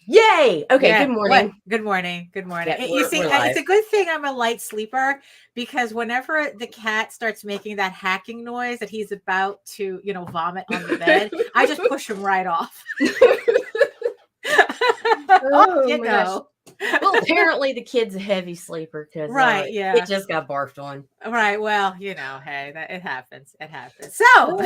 Yay! Okay, Yeah. good morning. What? Good morning. Good morning. Yeah, You see, we're it's live. a good thing I'm a light sleeper because whenever the cat starts making that hacking noise that he's about to, vomit on the bed, I just push him right off. Oh You my gosh. know. Well, apparently the kid's a heavy sleeper because Right, yeah. it just got barfed on. Right. Well, hey, it happens. It happens. So,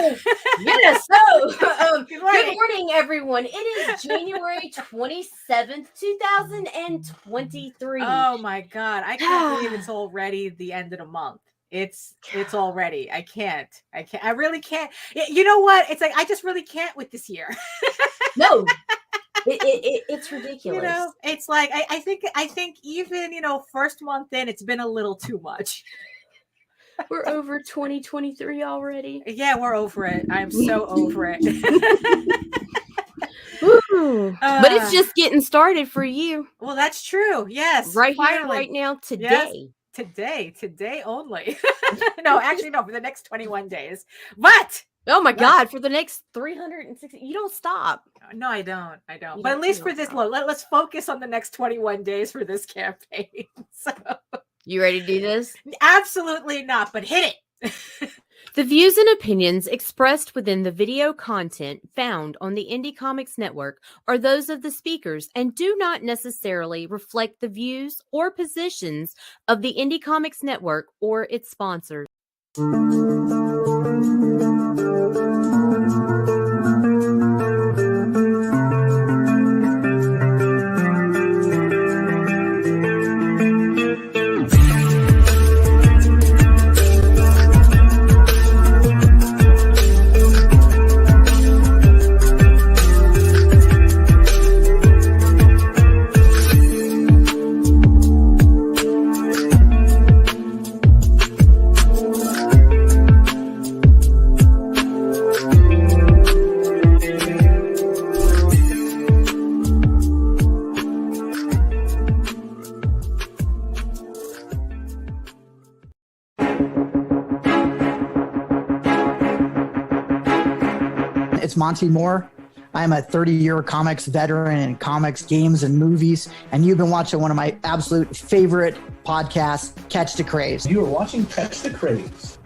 yes. So, good good morning, everyone. It is January 27th, 2023. Oh my God. I can't believe it's already the end of the month. It's already. I can't. I really can't. You know what? It's like I just really can't with this year. No. It's ridiculous. It's like I think even first month in, it's been a little too much. We're over 2023 already. Yeah, we're over it. I'm so over it. But it's just getting started for you. Well, that's true. Yes. Right finally. here, right now, today. Yes, today only. No, actually, no, for the next 21 days. But oh my God, for the next 360, you don't stop. No, I don't. But at least for this, let's focus on the next 21 days for this campaign. So. You ready to do this? Absolutely not, but hit it. The views and opinions expressed within the video content found on the Indie Comics Network are those of the speakers and do not necessarily reflect the views or positions of the Indie Comics Network or its sponsors. It's Monty Moore. I'm a 30-year comics veteran in comics, games, and movies, and you've been watching one of my absolute favorite podcasts, Catch the Craze. You are watching Catch the Craze.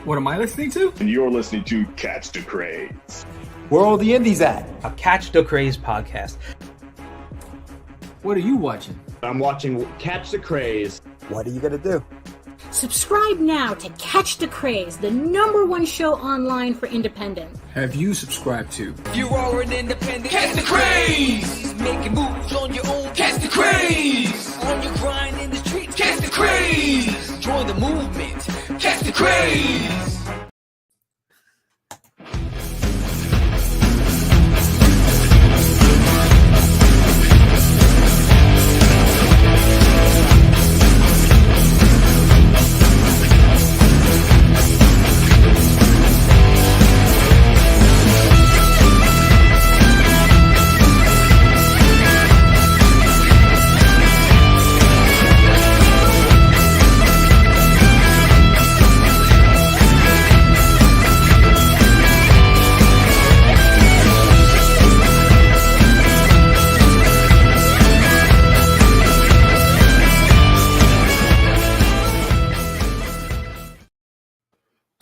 What am I listening to? And you're listening to Catch the Craze. Where are all the indies at? A Catch the Craze podcast. What are you watching? I'm watching Catch the Craze. What are you going to do? Subscribe now to Catch the Craze, the #1 show online for independent. Have you subscribed to? You are an independent. Catch the craze. Making moves on your own. Catch the craze. On your grind in the streets. Catch the craze. Join the movement. Catch the craze.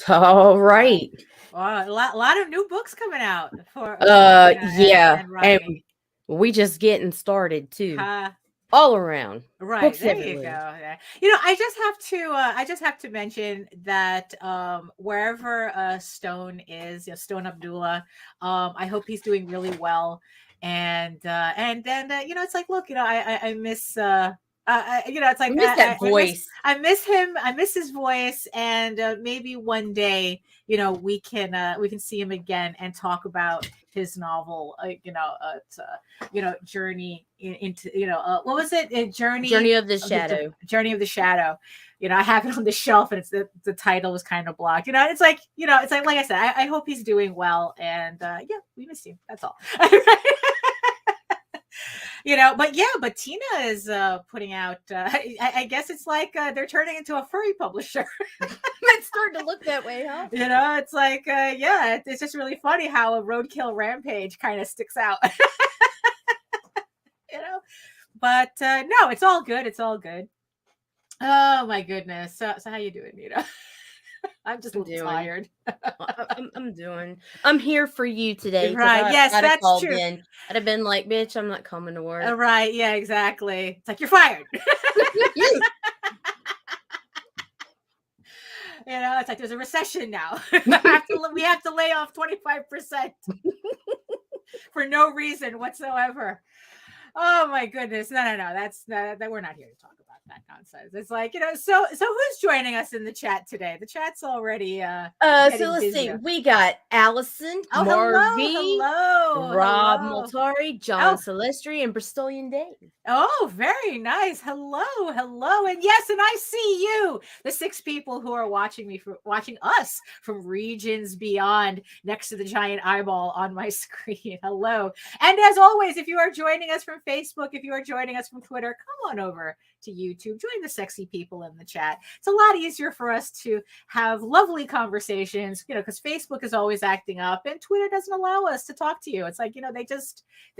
All right. Wow, a lot of new books coming out for yeah, and we just getting started too. All around. Right. Books there everywhere. You go. Yeah. I just have to mention that wherever Stone is, Stone Abdullah, I hope he's doing really well. And then it's like, look, I miss it's like I miss that voice. I miss him. I miss his voice, and maybe one day, we can see him again and talk about his novel. Journey into what was it? Journey of the Shadow. Journey of the Shadow. I have it on the shelf, and it's the title was kind of blocked. It's like I said, I hope he's doing well, and we miss you. That's all. But Tina is putting out. I guess it's like they're turning into a furry publisher. It's starting to look that way, huh? It's like it's just really funny how a roadkill rampage kind of sticks out. But no, it's all good. It's all good. Oh my goodness. So how you doing, Nita? I'm just a little tired. I'm here for you today. Right. Yes, that's true. I'd have been like, bitch, I'm not coming to work. Right. Yeah, exactly. It's like, you're fired. It's like there's a recession now. we have to lay off 25% for no reason whatsoever. Oh my goodness. No. That's we're not here to talk about that nonsense. It's like, so who's joining us in the chat today? The chat's already so let's busy. see. We got Allison, Marvy, hello, Rob Multari, John Celestri, and Bristolian Dave. Oh, very nice. Hello. And yes, and I see you, the 6 people who are watching us from regions beyond, next to the giant eyeball on my screen. Hello. And as always, if you are joining us from Facebook, if you are joining us from Twitter, come on over to YouTube. Join the sexy people in the chat. It's a lot easier for us to have lovely conversations, because Facebook is always acting up and Twitter doesn't allow us to talk to you. It's like, they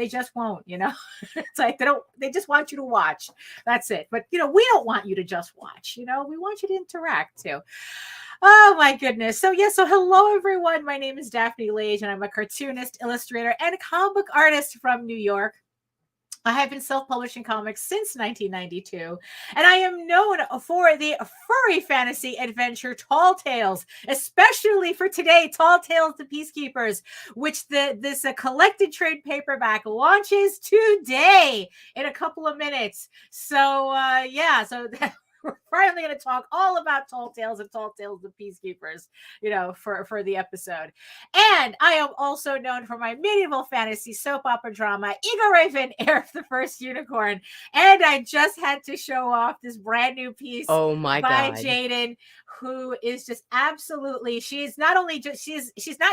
just won't, It's like they just want you to watch. That's it. But we don't want you to just watch, we want you to interact too. Oh my goodness. So hello everyone. My name is Daphne Lage and I'm a cartoonist, illustrator, and comic book artist from New York. I have been self-publishing comics since 1992, and I am known for the furry fantasy adventure Tall Tales, especially for today, Tall Tales the Peacekeepers, which this collected trade paperback launches today in a couple of minutes. So we're finally going to talk all about Tall Tales and Tall Tales the Peacekeepers, for the episode. And I am also known for my medieval fantasy soap opera drama, Eagle Raven, Heir of the First Unicorn. And I just had to show off this brand new piece by Jaden, who is just absolutely, she's not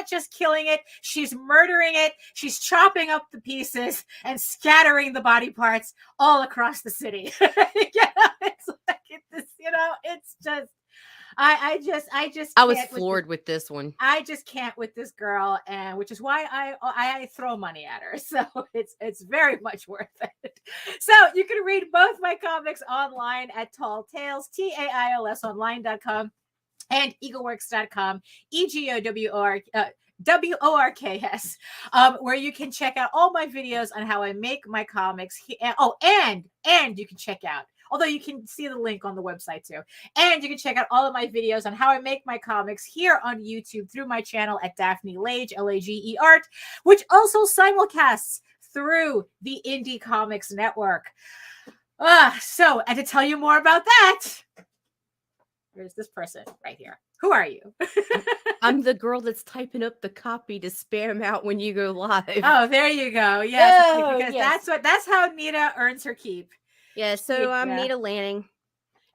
just killing it, she's murdering it, she's chopping up the pieces and scattering the body parts all across the city. It's like it's just I was floored with this one. I just can't with this girl, and which is why I throw money at her. So it's very much worth it. So you can read both my comics online at Tall Tales, TAILS online.com and eagleworks.com, WORKS, where you can check out all my videos on how I make my comics. And you can check out, although you can see the link on the website too. And you can check out all of my videos on how I make my comics here on YouTube through my channel at Daphne Lage, Lage Art, which also simulcasts through the Indie Comics Network. So, and to tell you more about that, here's this person right here. Who are you? I'm the girl that's typing up the copy to spam out when you go live. Oh, there you go. Yes, because that's how Nita earns her keep. Yeah, so I'm Nita Lanning,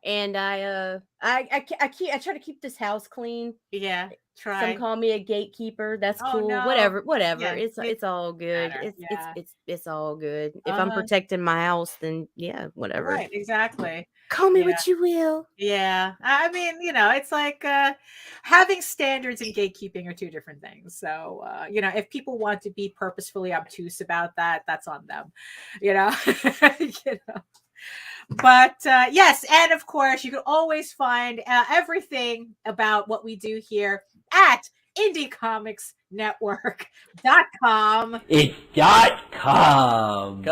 and I try to keep this house clean. Yeah, Some call me a gatekeeper. That's cool. No. Whatever. Yeah, it's all good. It's all good. If I'm protecting my house, then yeah, whatever. Right, exactly. Call me what you will. Yeah, I mean, it's like having standards and gatekeeping are two different things. So, if people want to be purposefully obtuse about that, that's on them. But yes, and of course, you can always find everything about what we do here at indiecomicsnetwork.com. .com.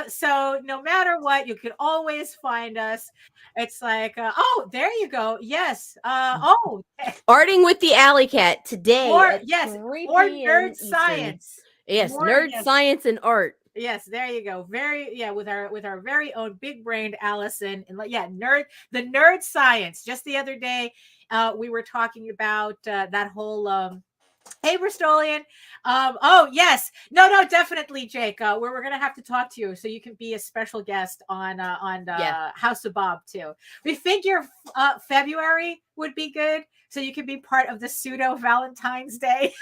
So no matter what, you can always find us. It's like, there you go. Yes. Arting with the Alley Cat today. More nerd science. Yes, nerd science and art. Yes, there you go. With our very own big brained Allison, and the nerd science. Just the other day, we were talking about that whole hey, Bristolian. Yes. No, definitely, Jake. We're gonna have to talk to you so you can be a special guest on House of Bob too. We figure February would be good, so you can be part of the pseudo Valentine's Day.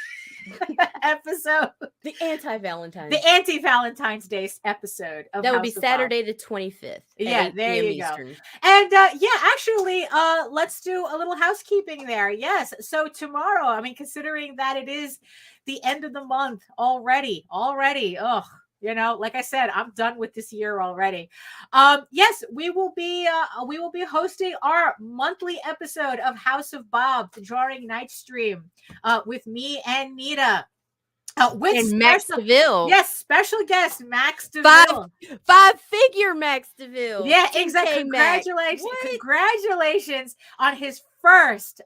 episode. The anti-Valentine's. The anti-Valentine's Day episode of That would be House of Bob. Saturday the 25th. At Yeah, 8 there p.m. you go. Eastern. And actually, let's do a little housekeeping there. Yes. So tomorrow, I mean, considering that it is the end of the month already. Ugh. You know, like I said, I'm done with this year already. Yes, we will be hosting our monthly episode of House of Bob, the Drawing Night stream, with me and Nita. With Max DeVille. Yes, special guest Max DeVille. Five-figure Max DeVille. Yeah, exactly. 10K Max. Congratulations on his first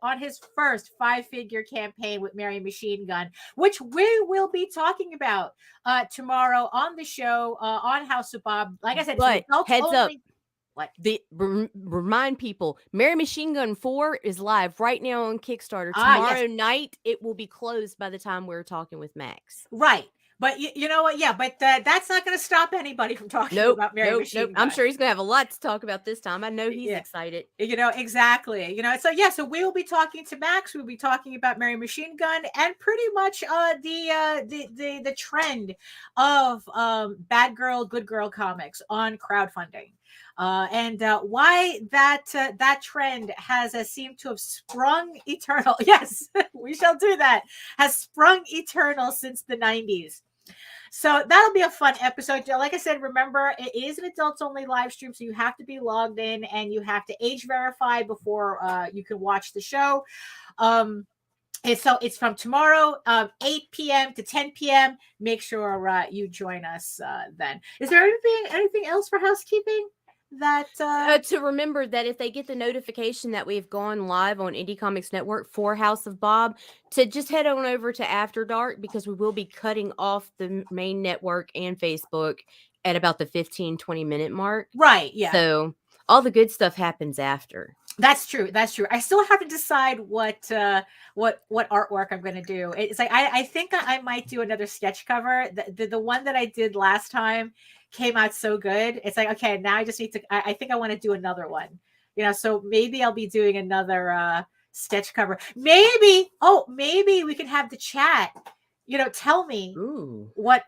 5-figure campaign with Mary Machine Gun, which we will be talking about tomorrow on the show on House of Bob. Like I said, but heads up. What? Remind people, Mary Machine Gun 4 is live right now on Kickstarter. Tomorrow night, it will be closed by the time we're talking with Max. Right. But you know what? Yeah, but that's not going to stop anybody from talking about Mary Machine Gun. I'm sure he's going to have a lot to talk about this time. I know he's excited. You know, exactly. You know, so we will be talking to Max. We'll be talking about Mary Machine Gun and pretty much the trend of bad girl, good girl comics on crowdfunding. And why that trend has seemed to have sprung eternal. Yes, we shall do that. Has sprung eternal since the 90s. So that'll be a fun episode. Like I said, remember, it is an adults only live stream, so you have to be logged in and you have to age verify before you can watch the show. And so it's from tomorrow, 8 p.m. to 10 p.m. Make sure you join us then. Is there anything else for housekeeping? That to remember that if they get the notification that we've gone live on Indie Comics Network for House of Bob, to just head on over to After Dark, because we will be cutting off the main network and Facebook at about the 15-20 minute mark. Right. Yeah. So all the good stuff happens after. That's true. I still have to decide what artwork I'm going to do. It's like I think I might do another sketch cover. The one that I did last time came out so good. It's like, okay, now I just need to. I think I want to do another one. You know, so maybe I'll be doing another sketch cover. Maybe we can have the chat. You know, tell me what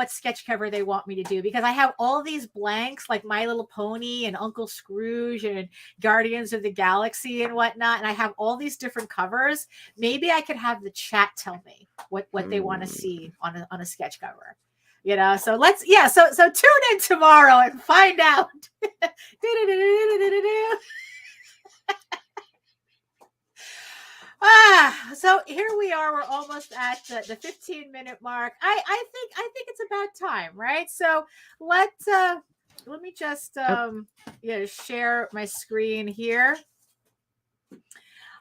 sketch cover they want me to do, because I have all these blanks like My Little Pony and Uncle Scrooge and Guardians of the Galaxy and whatnot, and I have all these different covers. Maybe I could have the chat tell me what they want to see on a sketch cover. You know, so so tune in tomorrow and find out. So here we are. We're almost at the 15-minute mark. I think it's about time, right? So let me just share my screen here.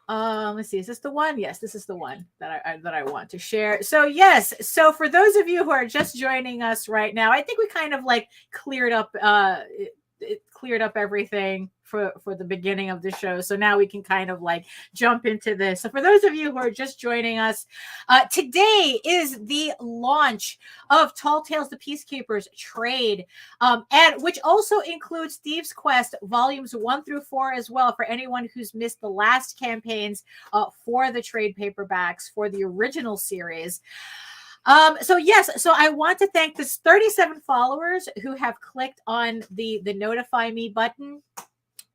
Let's see. Is this the one? Yes, this is the one that I want to share. So yes. So for those of you who are just joining us right now, I think we kind of like cleared up everything for the beginning of the show. So now we can kind of like jump into this. So for those of you who are just joining us, today is the launch of Tall Tales the Peacekeepers trade, and which also includes Thieves Quest volumes 1 through 4 as well, for anyone who's missed the last campaigns for the trade paperbacks for the original series. So I want to thank the 37 followers who have clicked on the notify me button,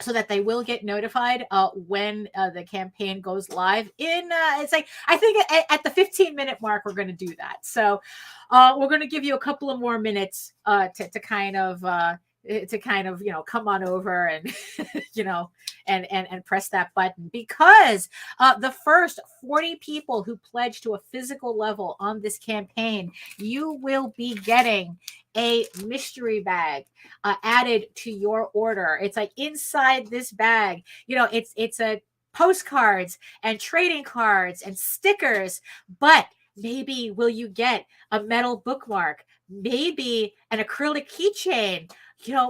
so that they will get notified when the campaign goes live. It's like, I think at the 15-minute mark, we're going to do that. So we're going to give you a couple of more minutes to kind of come on over and and press that button, because the first 40 people who pledge to a physical level on this campaign, you will be getting a mystery bag added to your order. It's like inside this bag, it's a postcards and trading cards and stickers, but maybe will you get a metal bookmark, maybe an acrylic keychain,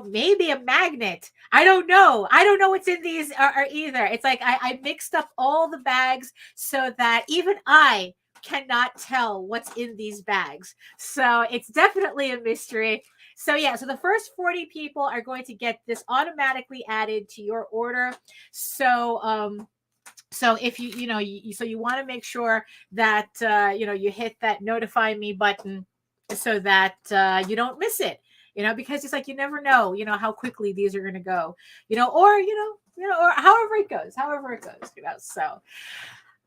maybe a magnet. I don't know what's in these are either. It's like I mixed up all the bags so that even I cannot tell what's in these bags. So it's definitely a mystery. So so the first 40 people are going to get this automatically added to your order. So So if so you want to make sure that you hit that notify me button so that you don't miss it. Because it's like you never know, how quickly these are going to go, or however it goes. So.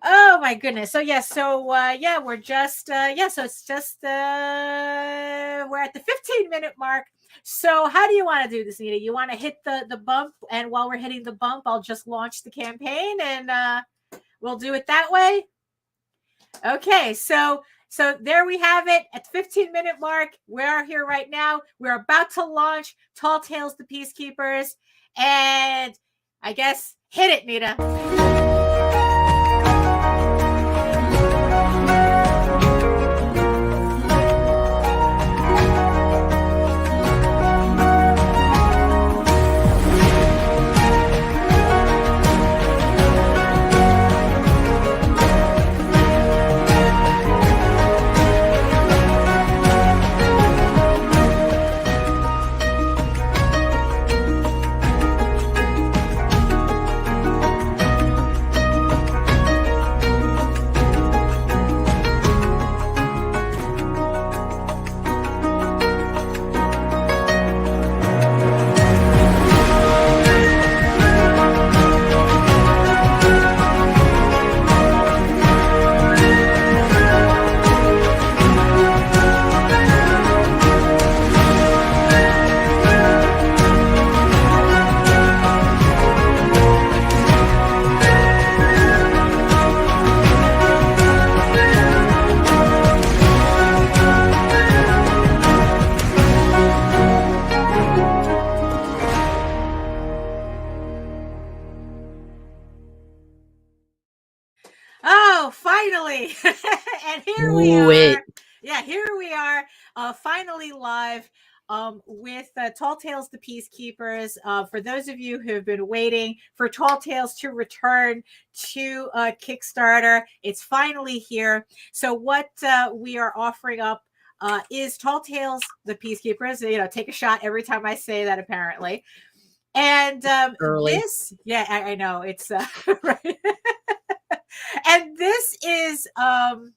Oh my goodness. So we're just so it's just we're at the 15-minute mark. So how do you want to do this, Nita? You want to hit the bump, and while we're hitting the bump, I'll just launch the campaign, and we'll do it that way. Okay, so there we have it at the 15-minute mark. We are here right now. We're about to launch Tall Tales: The Peacekeepers, and I guess hit it, Nita. Oh, finally. And here we are. Yeah, here we are, finally live with Tall Tales: The Peacekeepers. For those of you who have been waiting for Tall Tales to return to Kickstarter, it's finally here. So what we are offering up is Tall Tales: The Peacekeepers. Take a shot every time I say that, apparently. And this, yeah, I know it's right. And this is so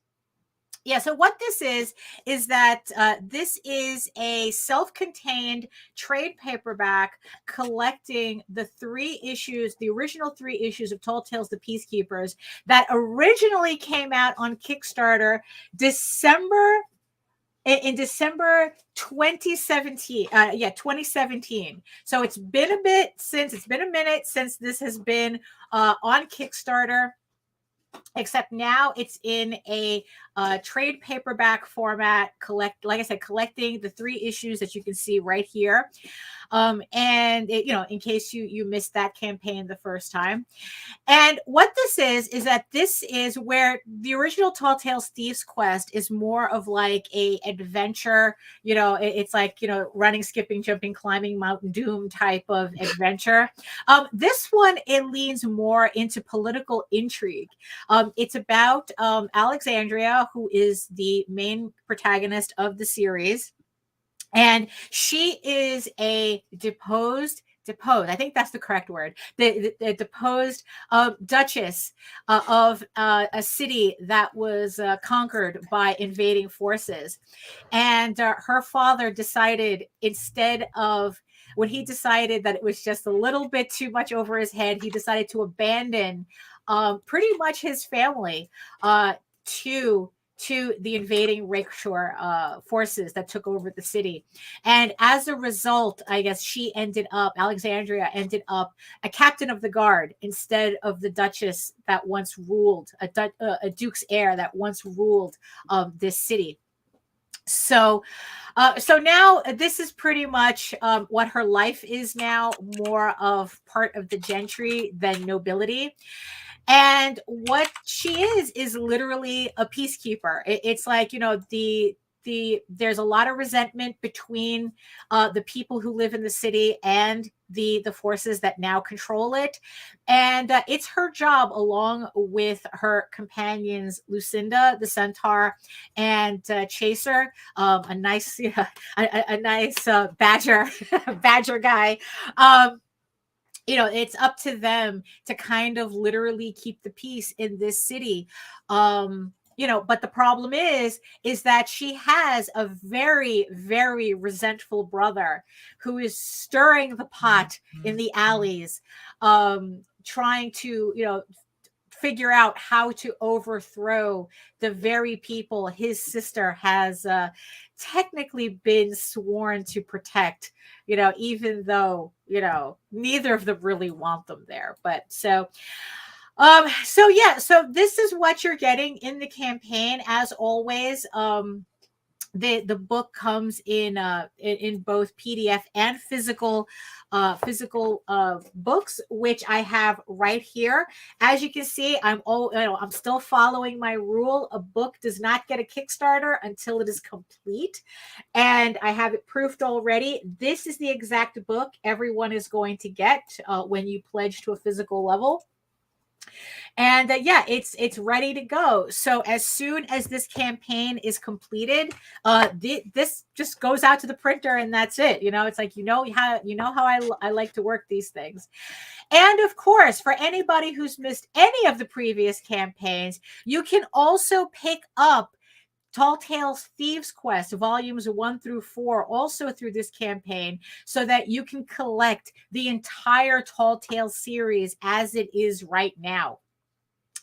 what this is that this is a self-contained trade paperback collecting the original 3 issues of Tall Tales: The Peacekeepers that originally came out on Kickstarter in December 2017. 2017. So it's been a minute since this has been on Kickstarter. Except now it's in a trade paperback format, collecting the 3 issues that you can see right here. And in case you missed that campaign the first time. And what this is that this is where the original Tall Tales Thieves Quest is more of like a adventure, it's like, running, skipping, jumping, climbing Mountain Doom type of adventure. This one, it leans more into political intrigue. It's about Alexandria, who is the main protagonist of the series. And she is a deposed, I think that's the correct word, the deposed duchess of a city that was conquered by invading forces. And her father decided, when he decided that it was just a little bit too much over his head, he decided to abandon pretty much his family to the invading Rakeshore forces that took over the city. And as a result, I guess Alexandria ended up a captain of the guard instead of the Duchess that once ruled, a Duke's heir that once ruled this city. So now this is pretty much what her life is now, more of part of the gentry than nobility. And what she is literally a peacekeeper. It's like, there's a lot of resentment between the people who live in the city and the forces that now control it. And it's her job, along with her companions, Lucinda, the centaur, and Chaser, a nice badger guy. it's up to them to kind of literally keep the peace in this city. But the problem is that she has a very, very resentful brother who is stirring the pot in the alleys, trying to, figure out how to overthrow the very people his sister has technically been sworn to protect, even though, neither of them really want them there. But so this is what you're getting in the campaign. As always, the book comes in both PDF and physical books, which I have right here. As you can see, I'm still following my rule. A book does not get a Kickstarter until it is complete, and I have it proofed already. This is the exact book everyone is going to get when you pledge to a physical level. And it's ready to go. So as soon as this campaign is completed, this just goes out to the printer, and that's it. It's like, how I like to work these things. And of course, for anybody who's missed any of the previous campaigns, you can also pick up Tall Tales Thieves Quest, volumes 1 through 4, also through this campaign, so that you can collect the entire Tall Tales series as it is right now.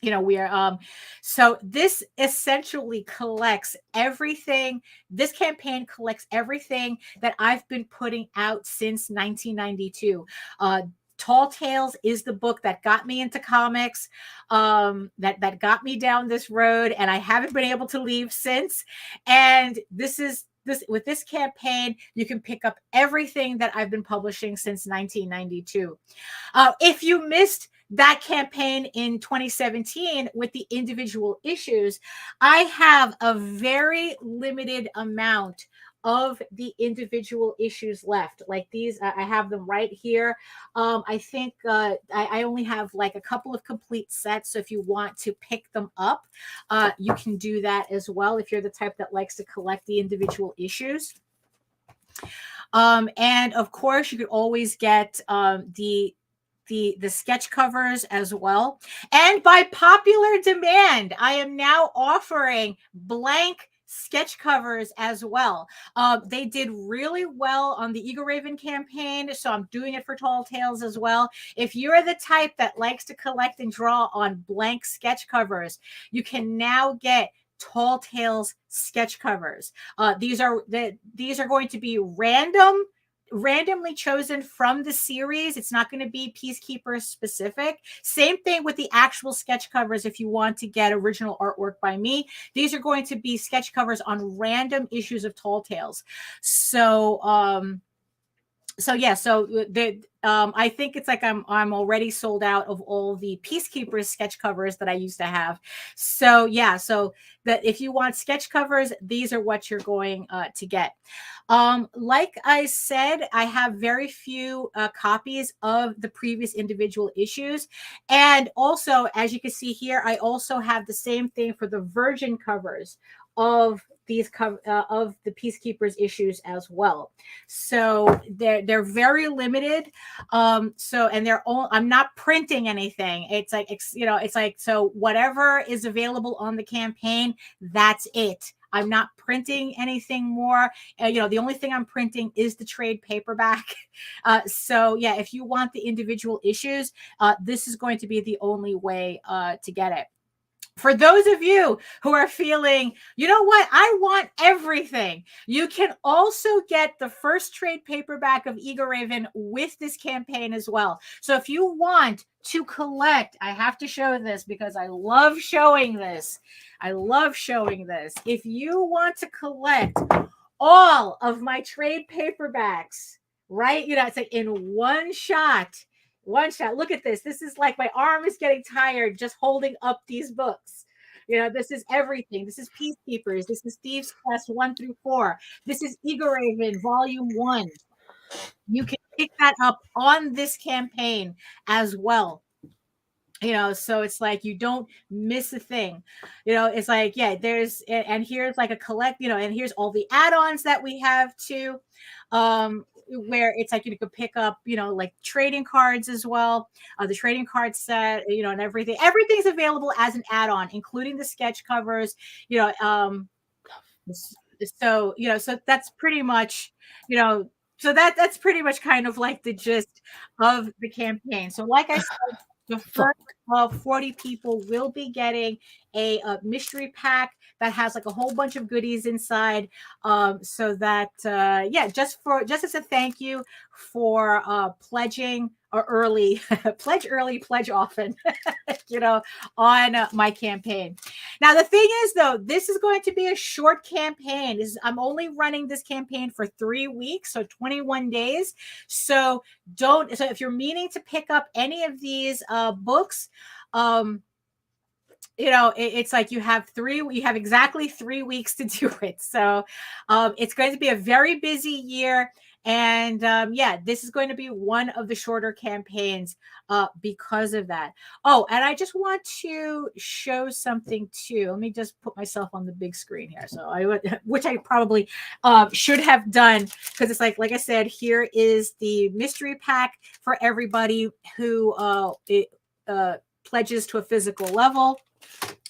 We are so this essentially collects everything. This campaign collects everything that I've been putting out since 1992. Tall Tales is the book that got me into comics, that got me down this road, and I haven't been able to leave since. And with this campaign, you can pick up everything that I've been publishing since 1992. If you missed that campaign in 2017 with the individual issues, I have a very limited amount of the individual issues left. Like these, I have them right here. I think I only have like a couple of complete sets. So if you want to pick them up, you can do that as well if you're the type that likes to collect the individual issues. And of course, you could always get the sketch covers as well. And by popular demand, I am now offering blank sketch covers as well. They did really well on the Eagle Raven campaign, so I'm doing it for Tall Tales as well. If you're the type that likes to collect and draw on blank sketch covers, you can now get Tall Tales sketch covers. These are going to be randomly chosen from the series. It's not going to be Peacekeepers specific. Same thing with the actual sketch covers. If you want to get original artwork by me, these are going to be sketch covers on random issues of Tall Tales. So I think it's like I'm already sold out of all the Peacekeepers sketch covers that I used to have. So that if you want sketch covers, these are what you're going to get. Like I said, I have very few copies of the previous individual issues. And also, as you can see here, I also have the same thing for the virgin covers of these of the Peacekeepers issues as well. So they're very limited. And they're all, I'm not printing anything. It's like so whatever is available on the campaign, that's it. I'm not printing anything more. The only thing I'm printing is the trade paperback. If you want the individual issues, this is going to be the only way to get it. For those of you who are feeling, you know what, I want everything, you can also get the first trade paperback of Eagle Raven with this campaign as well. So if you want to collect, I have to show this because I love showing this. If you want to collect all of my trade paperbacks, right? It's like in one shot. Look at this. This is like my arm is getting tired just holding up these books. This is everything. This is Peacekeepers. This is Thieves Quest 1 through 4. This is Eagle Raven Volume 1. You can pick that up on this campaign as well. So it's like you don't miss a thing. It's like, there's, and here's like a collect, and here's all the add-ons that we have too. where it's like you could pick up, like trading cards as well, the trading card set, and everything. Everything's available as an add-on, including the sketch covers. So that's pretty much, so that's pretty much kind of like the gist of the campaign. So like I said, the first of 40 people will be getting a mystery pack that has like a whole bunch of goodies inside. So that just as a thank you for pledging early, pledge early, pledge often, on my campaign. Now the thing is, though, this is going to be a short campaign. I'm only running this campaign for 3 weeks, so 21 days. So if you're meaning to pick up any of these books, it's like you have exactly 3 weeks to do it. So it's going to be a very busy year. And this is going to be one of the shorter campaigns because of that. Oh, and I just want to show something too. Let me just put myself on the big screen here. So which I probably should have done, because it's like I said, here is the mystery pack for everybody who pledges to a physical level.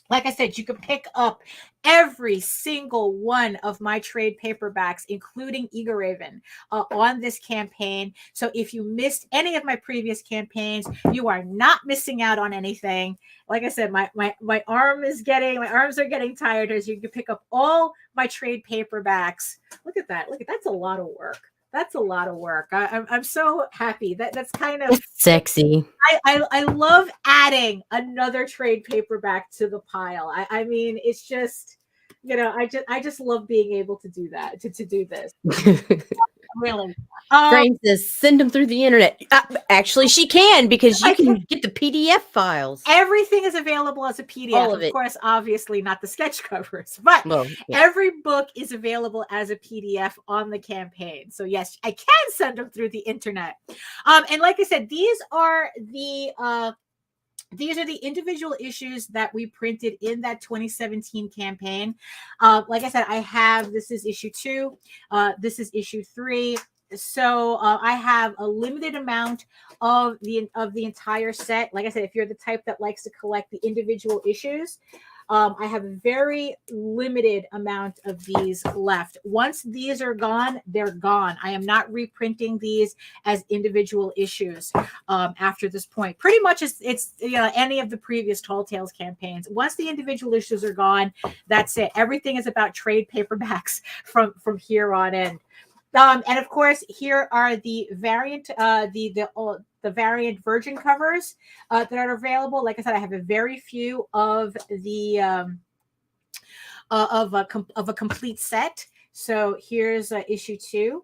Like I said, you can pick up every single one of my trade paperbacks, including Eager Raven, on this campaign. So if you missed any of my previous campaigns, you are not missing out on anything. Like I said, my arms are getting tired as you can pick up all my trade paperbacks. Look at that. That's a lot of work. That's a lot of work. I'm so happy. That's kind of sexy. I love adding another trade paperback to the pile. I mean, it's just, I just love being able to do that, to do this. Really. Grain says, send them through the internet. Actually, she can, because you can get the PDF files. Everything is available as a PDF. All of it. Of course, obviously not the sketch covers, but every book is available as a PDF on the campaign. So yes, I can send them through the internet. And like I said, these are the individual issues that we printed in that 2017 campaign. Like I said, this is issue 2. This is issue 3. So I have a limited amount of the entire set. Like I said, if you're the type that likes to collect the individual issues, I have a very limited amount of these left. Once these are gone, they're gone. I am not reprinting these as individual issues after this point. Pretty much it's any of the previous Tall Tales campaigns. Once the individual issues are gone, that's it. Everything is about trade paperbacks from here on in. And of course, here are the variant, the variant virgin covers that are available. Like I said, I have a very few of the of a complete set. So here's issue 2,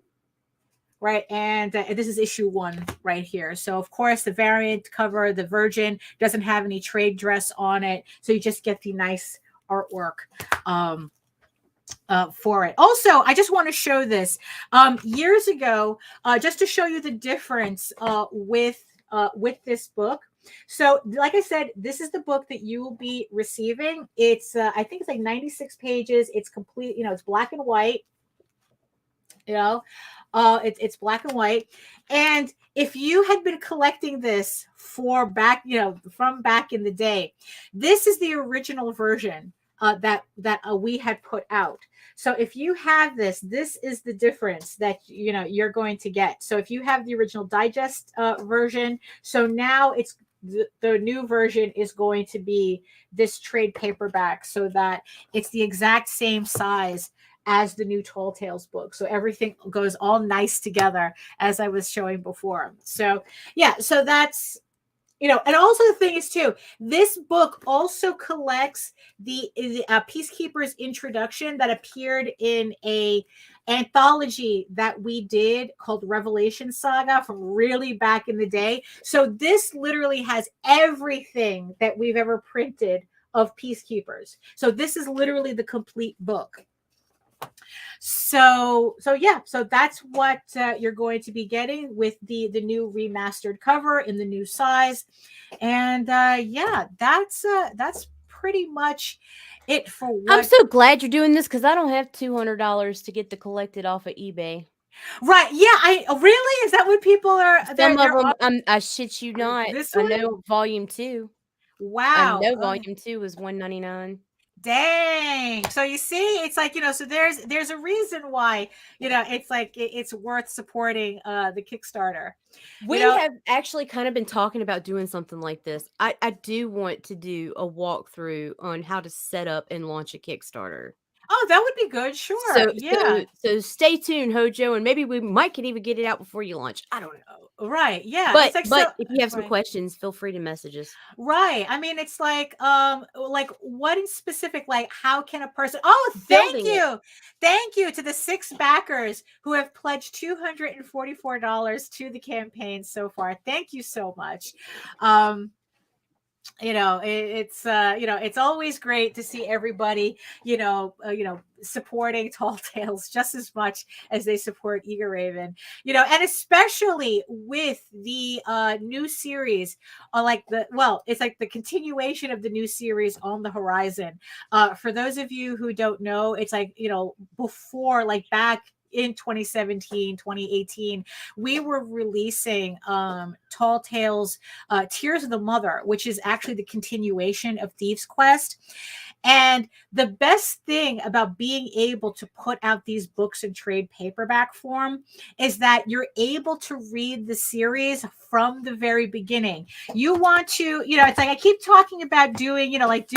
right? And this is issue 1 right here. So of course, the variant cover, the virgin, doesn't have any trade dress on it, so you just get the nice artwork for it. Also, I just want to show this. Years ago, just to show you the difference with this book. So, like I said, this is the book that you will be receiving. It's I think it's like 96 pages. It's complete. It's black and white. It's black and white. And if you had been collecting this from back in the day, this is the original version that we had put out. So if you have this is the difference that you're going to get. So if you have the original digest version, so now it's the new version is going to be this trade paperback, so that it's the exact same size as the new Tall Tales book. So everything goes all nice together, as I was showing before. So yeah, so that's and also the thing is too, this book also collects the Peacekeepers introduction that appeared in a anthology that we did called Revelation Saga from really back in the day. So this literally has everything that we've ever printed of Peacekeepers. So this is literally the complete book. So that's what you're going to be getting with the new remastered cover in the new size. And that's pretty much it for what I'm so glad you're doing this, because I don't have $200 to get the collected off of eBay. Right. Yeah. Really, is that what people are? Some of They're them, I shit you not. this I one. know volume 2. I Wow. know volume 2 was $1.99. Dang. So you see, it's like, so there's a reason why, it's like it's worth supporting the Kickstarter. We have actually kind of been talking about doing something like this. I do want to do a walkthrough on how to set up and launch a Kickstarter. Oh, that would be good. Sure. So Yeah. so stay tuned, Hojo, and maybe we might can even get it out before you launch. I don't know. Right. Yeah. But It's like, but so if you have some right. questions, feel free to message us. Right. I mean, it's like what in specific, like how can a person thank Building it. you. Thank you to the 6 backers who have pledged $244 to the campaign so far. Thank you so much. It's always great to see everybody, supporting Tall Tales just as much as they support Eager Raven, and especially with the new series, it's like the continuation of the new series on the horizon. For those of you who don't know, it's like, before, like back in 2017, 2018, we were releasing Tall Tales Tears of the Mother, which is actually the continuation of Thieves Quest. And the best thing about being able to put out these books in trade paperback form is that you're able to read the series from the very beginning. You want to, it's like I keep talking about doing, like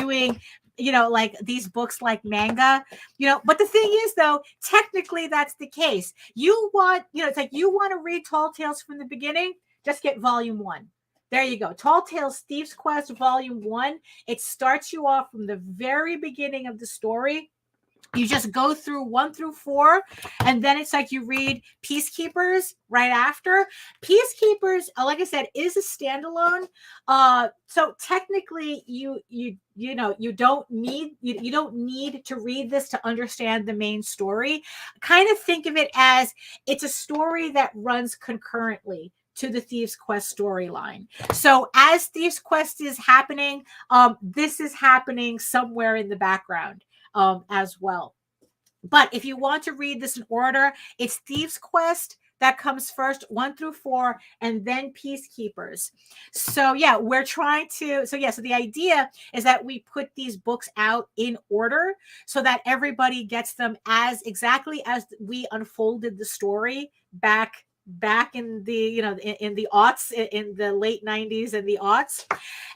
these books like manga, but the thing is, though, technically that's the case. You want, it's like you want to read Tall Tales from the beginning, just get volume 1. There you go. Tall Tales Thieves Quest volume 1. It starts you off from the very beginning of the story. You just go through 1 through 4, and then it's like you read Peacekeepers right after. Peacekeepers, like I said, is a standalone. So technically, you don't need to read this to understand the main story. Kind of think of it as it's a story that runs concurrently to the Thieves Quest storyline. So as Thieves Quest is happening, this is happening somewhere in the background. As well. But if you want to read this in order, it's Thieves Quest that comes first, 1 through 4, and then Peacekeepers. So yeah, we're trying to. So the idea is that we put these books out in order so that everybody gets them exactly as we unfolded the story back in the in the aughts, in the late 90s and the aughts,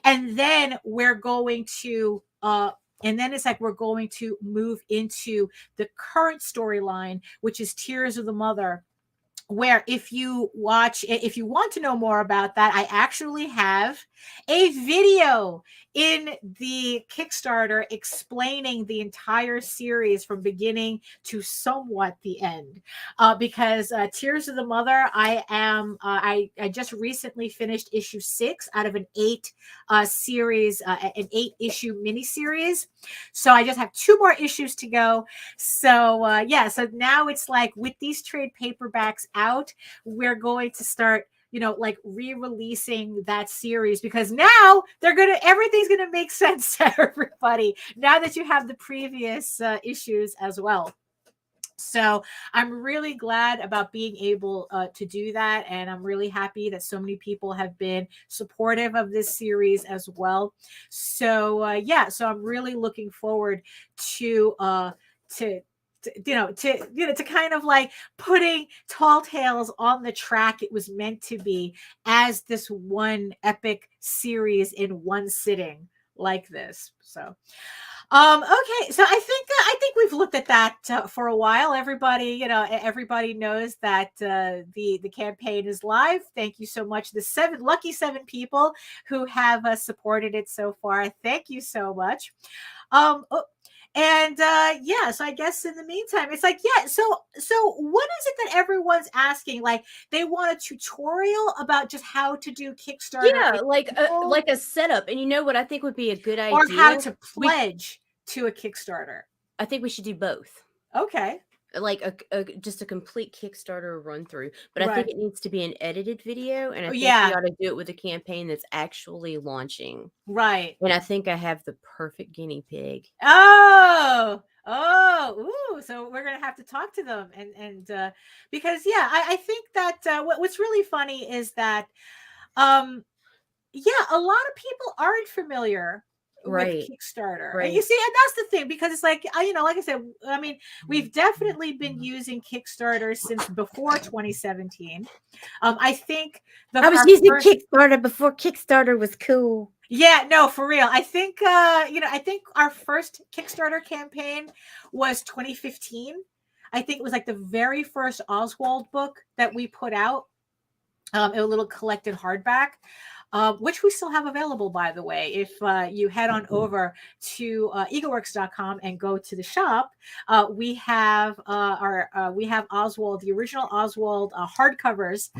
and then we're going to. And then it's like we're going to move into the current storyline, which is Tears of the Mother, where if you want to know more about that, I actually have a video in the Kickstarter explaining the entire series from beginning to somewhat the end. Because Tears of the Mother, I just recently finished issue 6 out of an 8 series, an 8-issue miniseries. So I just have 2 more issues to go. So so now it's like with these trade paperbacks out, we're going to start like re-releasing that series, because now everything's gonna make sense to everybody now that you have the previous issues as well. So I'm really glad about being able to do that, and I'm really happy that so many people have been supportive of this series as well. So so I'm really looking forward to kind of like putting Tall Tales on the track it was meant to be, as this one epic series in one sitting like this. So okay, so I think we've looked at that for a while. Everybody knows that the campaign is live. Thank you so much, the lucky 7 people who have supported it so far. Thank you so much. So I guess in the meantime, it's like, so what is it that everyone's asking? Like, they want a tutorial about just how to do Kickstarter. Yeah, like a setup. And you know what I think would be a good idea? Or how to pledge to a Kickstarter. I think we should do both. Okay. Like just a complete Kickstarter run through, but I think it needs to be an edited video, and I think we ought to do it with a campaign that's actually launching. Right. And I think I have the perfect guinea pig. Oh, Oh, ooh, so we're gonna have to talk to them and because yeah, I think that what's really funny is that um yeah, a lot of people aren't familiar with Right. Kickstarter. And you Right. see, and that's the thing, because it's like, like I said, I mean, we've definitely been using Kickstarter since before 2017. I think I was our using first, Kickstarter before Kickstarter was cool. yeah, no, for real. I think, I think our first Kickstarter campaign was 2015. I think it was like the very first Oswald book that we put out. A little collected hardback, which we still have available, by the way. If you head on over to egoworks.com and go to the shop, we have we have Oswald, the original Oswald hardcovers,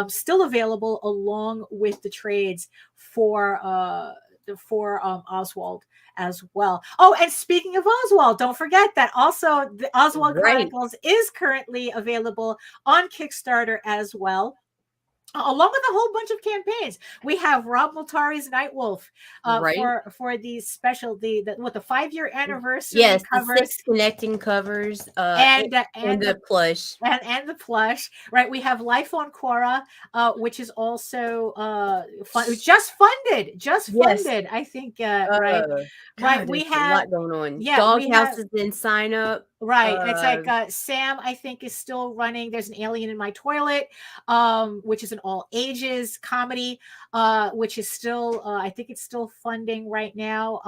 still available along with the trades for Oswald as well. Oh, and speaking of Oswald, don't forget that also the Oswald Right. Chronicles is currently available on Kickstarter as well, along with a whole bunch of campaigns. We have Rob Multari's Nightwolf Right. for these special the 5-year anniversary Yes, the covers 6 connecting covers, and and the plush. and the plush, right? We have Life on Quora, which is also just Yes. funded, I think, right? God, We there's a have, lot going on. yeah, we Doghouse have, is in sign up. right. It's like Sam, I think, is still running. There's an Alien in My Toilet, which is an all ages comedy, which is still, I think it's still funding right now.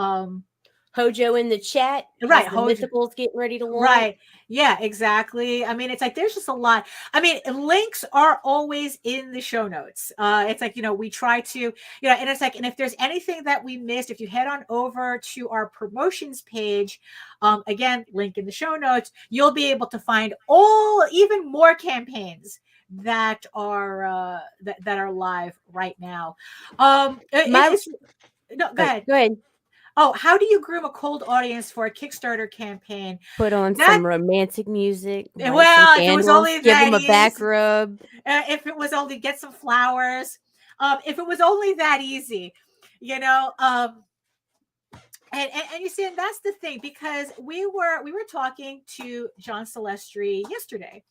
Hojo in the chat Right, has the mythicals getting ready to launch. right. Yeah, exactly. I mean, it's like there's just a lot. I mean, links are always in the show notes. It's like, we try to, and it's like, and if there's anything that we missed, if you head on over to our promotions page, again, link in the show notes, you'll be able to find even more campaigns that are that are live right now. No, go ahead. Go ahead. Oh, how do you groom a cold audience for a Kickstarter campaign? Put on That some romantic music. Light some Well, if it was candles. only Give that them a back easy, rub. if it was only get some flowers, if it was only that easy, you know, and you see, and that's the thing, because we were talking to John Celestri yesterday,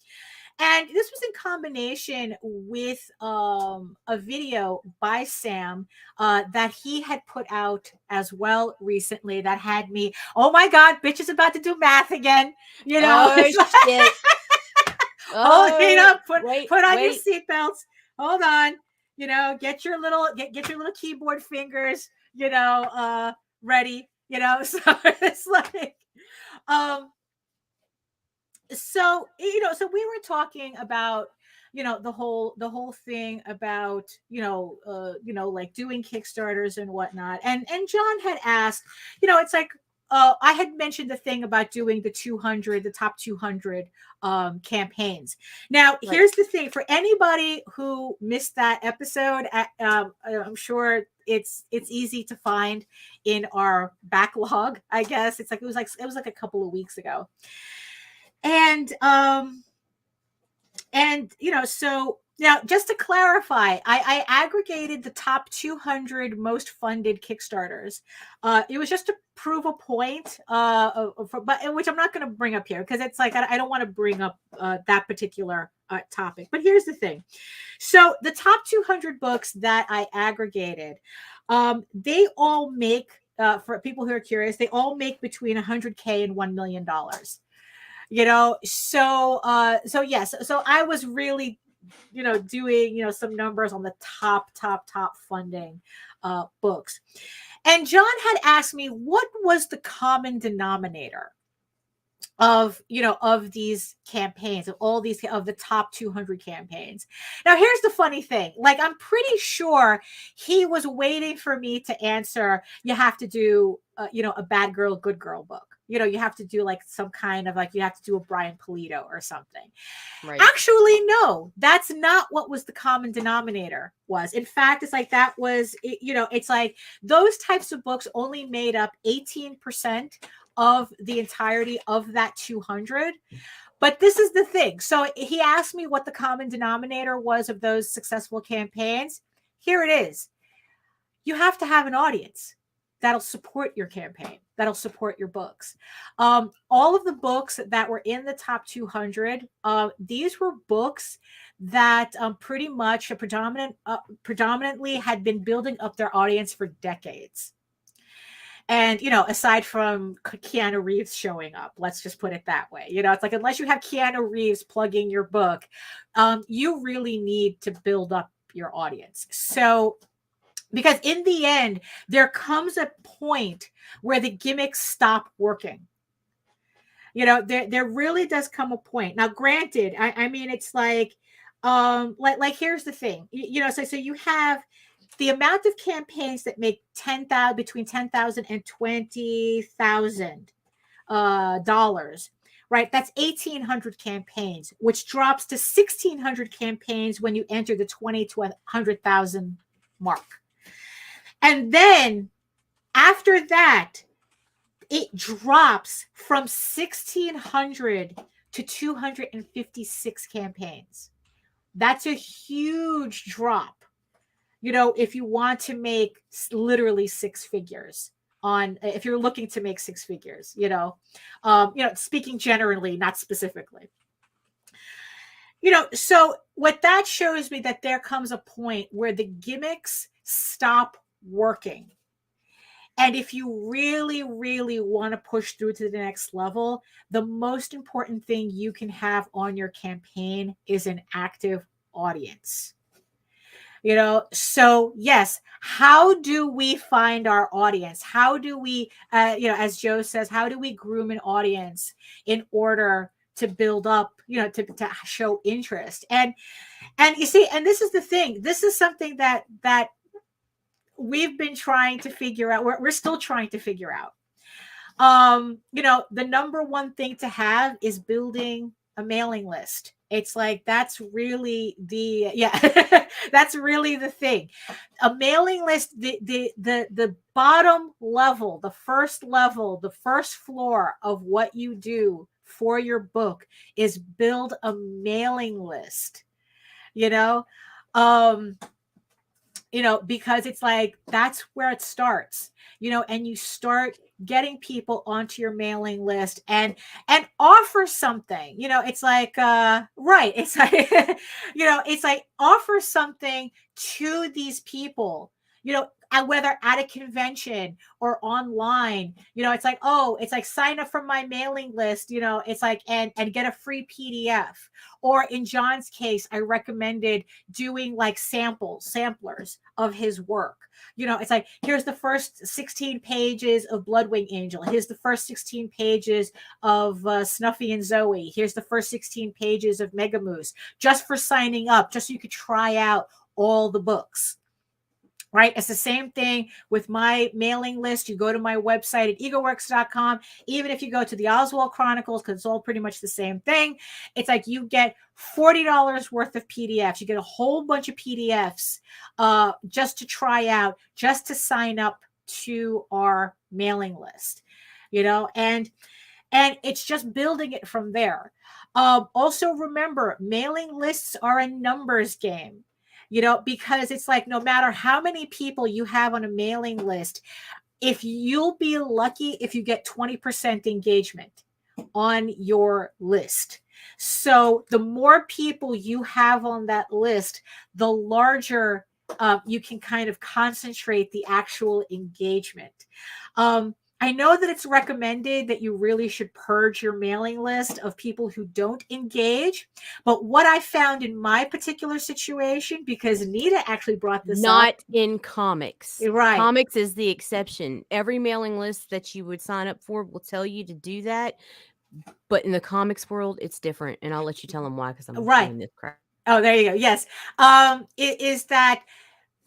and this was in combination with a video by Sam that he had put out as well recently that had me, oh my God, bitch is about to do math again. Oh, It's like, shit. hold it up, wait, put on your wait. seatbelts. Hold on. Get your little keyboard fingers, ready, so it's like so so we were talking about the whole thing about like doing Kickstarters and whatnot, and John had asked, it's like I had mentioned the thing about doing the top 200 campaigns. Now, here's the thing for anybody who missed that episode. I'm sure it's easy to find in our backlog. I guess it was like a couple of weeks ago. And so now, just to clarify, I aggregated the top 200 most funded Kickstarters. It was just to prove a point, but which I'm not going to bring up here, because it's like I don't want to bring up that particular topic. But here's the thing: so the top 200 books that I aggregated, they all make, for people who are curious, they all make between $100K and $1 million. So yes, so I was really doing some numbers on the top funding books. And John had asked me what was the common denominator of these campaigns, of all these, of the top 200 campaigns. Now, here's the funny thing: like, I'm pretty sure he was waiting for me to answer, you have to do a bad girl good girl book. You have to do like some kind of, like, you have to do a Brian Pulido or something. Right. Actually, no, that's not what was the common denominator was. In fact, it's like that was, it's like those types of books only made up 18% of the entirety of that 200. But this is the thing. So he asked me what the common denominator was of those successful campaigns. Here it is. You have to have an audience. that'll support your campaign, that'll support your books. All of the books that were in the top 200, these were books that pretty much predominantly had been building up their audience for decades. And, aside from Keanu Reeves showing up, let's just put it that way. It's like, unless you have Keanu Reeves plugging your book, you really need to build up your audience. So, because in the end, there comes a point where the gimmicks stop working. There really does come a point. Now, granted, I mean, it's like here's the thing, so you have the amount of campaigns that make between $10,000 and $20,000, right? That's 1,800 campaigns, which drops to 1,600 campaigns when you enter the 20 to 100,000 mark. And then after that, it drops from 1,600 to 256 campaigns. That's a huge drop. If you want to make literally six figures if you're looking to make six figures, speaking generally, not specifically. So what that shows me, that there comes a point where the gimmicks stop working. And if you really, really want to push through to the next level, the most important thing you can have on your campaign is an active audience. So yes, how do we find our audience? How do we, as Joe says, how do we groom an audience in order to build up, to show interest? And you see, and this is the thing, this is something that we've been trying to figure out. We're still trying to figure out. The number one thing to have is building a mailing list. It's like, that's really that's really the thing. A mailing list, the bottom level, the first floor of what you do for your book is build a mailing list, because it's like, that's where it starts, and you start getting people onto your mailing list and offer something, it's like, right. It's like, it's like, offer something to these people, whether at a convention or online, it's like, it's like, sign up for my mailing list, it's like, and get a free PDF. Or in John's case, I recommended doing like samplers of his work. It's like, here's the first 16 pages of Bloodwing Angel. Here's the first 16 pages of Snuffy and Zoe. Here's the first 16 pages of Mega Moose, just for signing up, just so you could try out all the books. Right? It's the same thing with my mailing list. You go to my website at egoworks.com. Even if you go to the Oswald Chronicles, because it's all pretty much the same thing, it's like you get $40 worth of PDFs. You get a whole bunch of PDFs just to try out, just to sign up to our mailing list, and it's just building it from there. Also remember, mailing lists are a numbers game. Because it's like, no matter how many people you have on a mailing list, if you'll be lucky if you get 20% engagement on your list. So the more people you have on that list, the larger you can kind of concentrate the actual engagement. I know that it's recommended that you really should purge your mailing list of people who don't engage. But what I found in my particular situation, because Nita actually brought this up. Not in comics. Right. Comics is the exception. Every mailing list that you would sign up for will tell you to do that. But in the comics world, it's different. And I'll let you tell them why, because I'm doing this crap. Oh, there you go. Yes. It is that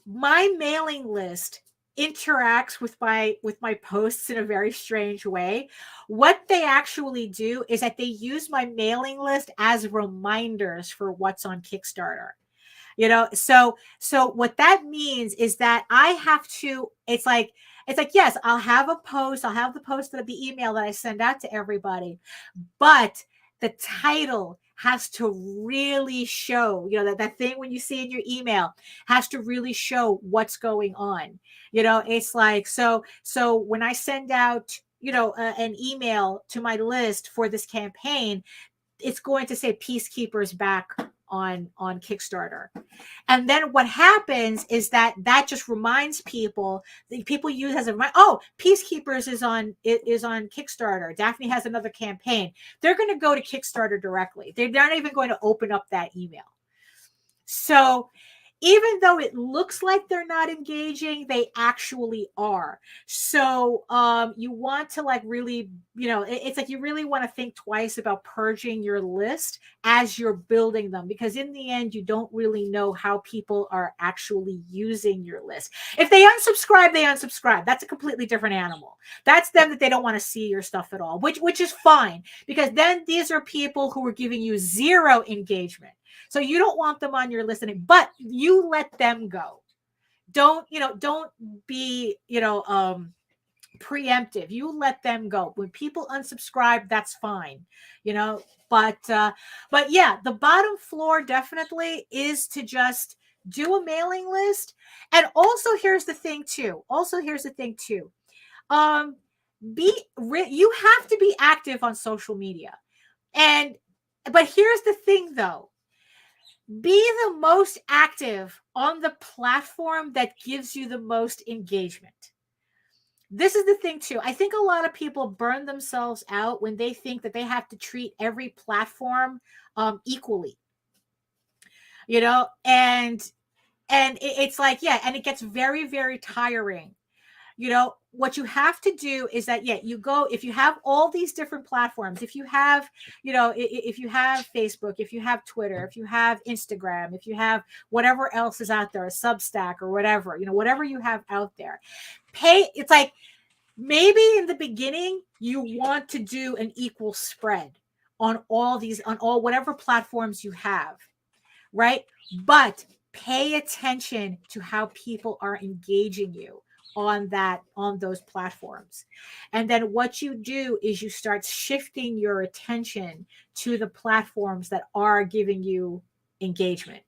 my mailing list interacts with my posts in a very strange way. What they actually do is that they use my mailing list as reminders for what's on Kickstarter. So what that means is that I have to, it's like, yes, I'll have a post. I'll have the post of the email that I send out to everybody, but the title has to really show, that thing when you see in your email has to really show what's going on. It's like, so when I send out, an email to my list for this campaign, it's going to say Peacekeepers back on Kickstarter. And then what happens is that just reminds people, use as a reminder, oh, Peacekeepers is on Kickstarter. Daphne has another campaign. They're going to go to Kickstarter directly. They're not even going to open up that email. So even though it looks like they're not engaging, they actually are. So you want to really, it's like you really want to think twice about purging your list as you're building them, because in the end, you don't really know how people are actually using your list. If they unsubscribe, they unsubscribe. That's a completely different animal. That's them, that they don't want to see your stuff at all, which is fine, because then these are people who are giving you zero engagement. So you don't want them on your list, but you let them go. Don't be, preemptive. You let them go. When people unsubscribe, that's fine, but yeah, the bottom floor definitely is to just do a mailing list. And also here's the thing too. You have to be active on social media. But here's the thing though. Be the most active on the platform that gives you the most engagement. This is the thing too. I think a lot of people burn themselves out when they think that they have to treat every platform equally. And it's like, yeah, and it gets very, very tiring. What you have to do is that, you go, if you have all these different platforms, if you have, if you have Facebook, if you have Twitter, if you have Instagram, if you have whatever else is out there, a Substack or whatever, whatever you have out there, it's like, maybe in the beginning, you want to do an equal spread on all whatever platforms you have, right? But pay attention to how people are engaging you on those platforms. And then what you do is you start shifting your attention to the platforms that are giving you engagement,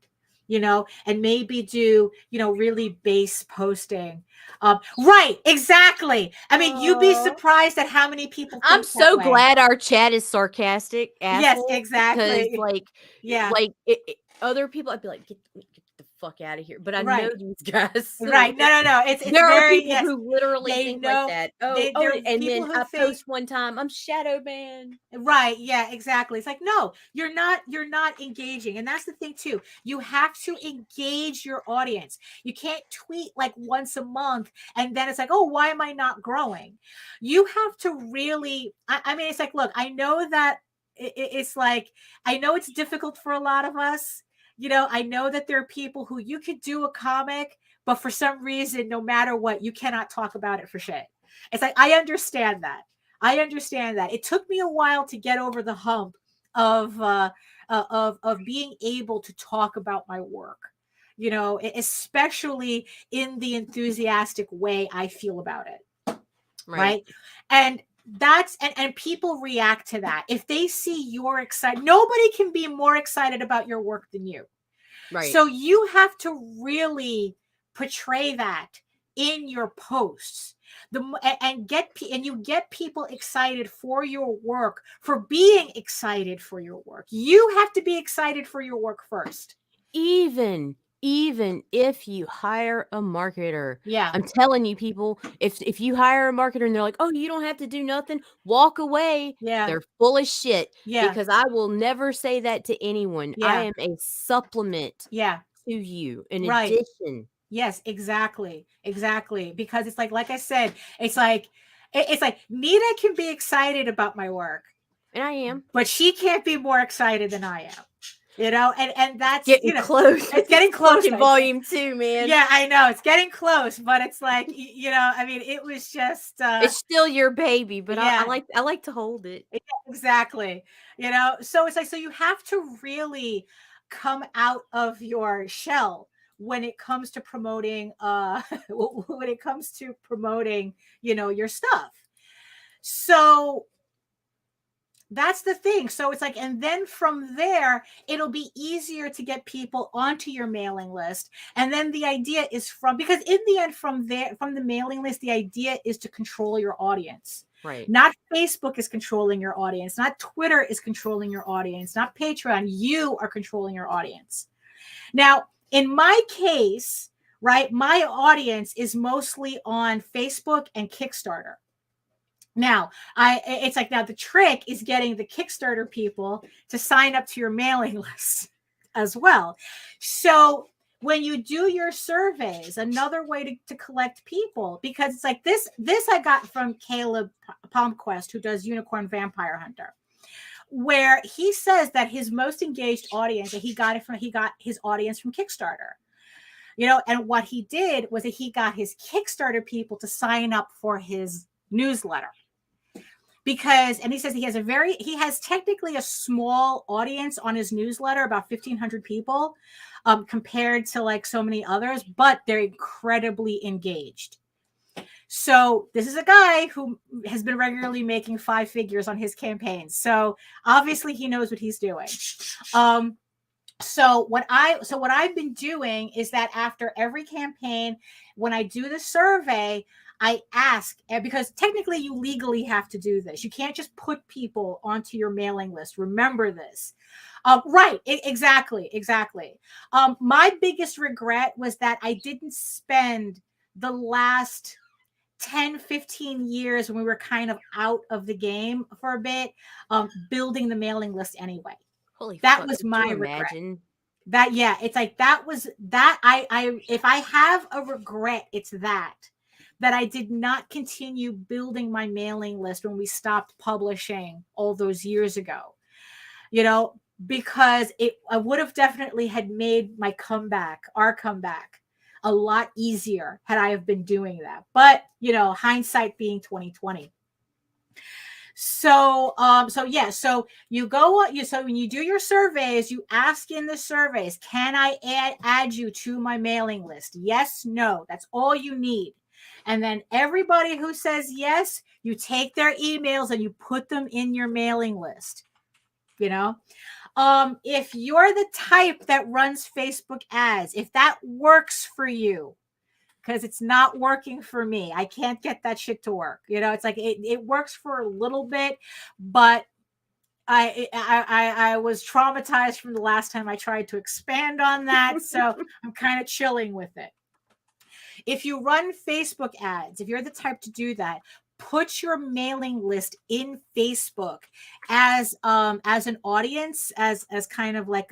and maybe do, really base posting. Right, exactly. I mean, you'd be surprised at how many people think I'm so that way. glad our chat is sarcastic, Yes, asshole. exactly. Because other people, I'd be like, get the fuck out of here. But I know Right. these guys. So Right. No. It's there are very, people who literally they think know- like that. there are And people then who I think- post one time, I'm shadow banned. Right. Yeah, exactly. It's like, no, you're not engaging. And that's the thing too. You have to engage your audience. You can't tweet like once a month and then it's like, oh, why am I not growing? You have to really, I mean, it's like, look, I know that it's like, I know it's difficult for a lot of us. I know that there are people who you could do a comic, but for some reason, no matter what, you cannot talk about it for shit. It's like, I understand that. It took me a while to get over the hump of being able to talk about my work, especially in the enthusiastic way I feel about it. Right. And that's and people react to that. If they see you're excited, nobody can be more excited about your work than you. Right. So you have to really portray that in your posts. And you get people excited for your work, for being excited for your work. You have to be excited for your work first. Even if you hire a marketer. Yeah. I'm telling you, people, if you hire a marketer and they're like, oh, you don't have to do nothing, walk away. Yeah. They're full of shit. Yeah. Because I will never say that to anyone. Yeah. I am a supplement to you. In Right. addition. Yes, exactly. Because it's like I said, it's like Nita can be excited about my work. And I am. But she can't be more excited than I am. And that's getting close. It's getting close in volume 2, man. Yeah, I know it's getting close, but it's like, I mean, it was just it's still your baby, but yeah. I like to hold it. Yeah, exactly. So it's like, so you have to really come out of your shell when it comes to promoting your stuff. So That's the thing. So it's like, and then from there, it'll be easier to get people onto your mailing list. And then the idea is because in the end, from the mailing list, the idea is to control your audience. Right. Not Facebook is controlling your audience. Not Twitter is controlling your audience. Not Patreon. You are controlling your audience. Now, in my case, right, my audience is mostly on Facebook and Kickstarter. Now, it's like, now the trick is getting the Kickstarter people to sign up to your mailing list as well. So when you do your surveys, another way to collect people, because it's like this I got from Caleb Palmquist, who does Unicorn Vampire Hunter, where he says that his most engaged audience, that he got his audience from Kickstarter. You know, and what he did was that he got his Kickstarter people to sign up for his newsletter. Because, and he says he has technically a small audience on his newsletter, about 1,500 people, compared to like so many others, but they're incredibly engaged. So this is a guy who has been regularly making 5 figures on his campaigns. So obviously he knows what he's doing. So what I've been doing is that after every campaign, when I do the survey, I ask, because technically you legally have to do this. You can't just put people onto your mailing list. Remember this. Right. Exactly. My biggest regret was that I didn't spend the last 10, 15 years, when we were kind of out of the game for a bit, building the mailing list anyway. Holy that fuck, was could my you regret. imagine? That, yeah, it's like, that was that if I have a regret, it's that I did not continue building my mailing list when we stopped publishing all those years ago, you know, because I would have definitely had made our comeback a lot easier had I have been doing that. But, you know, hindsight being 2020. So you go, so when you do your surveys, you ask in the surveys, can I add you to my mailing list? Yes, no, that's all you need. And then everybody who says yes, you take their emails and you put them in your mailing list. You know, if you're the type that runs Facebook ads, if that works for you, because it's not working for me, I can't get that shit to work. You know, it's like it works for a little bit, but I was traumatized from the last time I tried to expand on that. So I'm kind of chilling with it. If you run Facebook ads, if you're the type to do that, put your mailing list in Facebook as an audience, as kind of like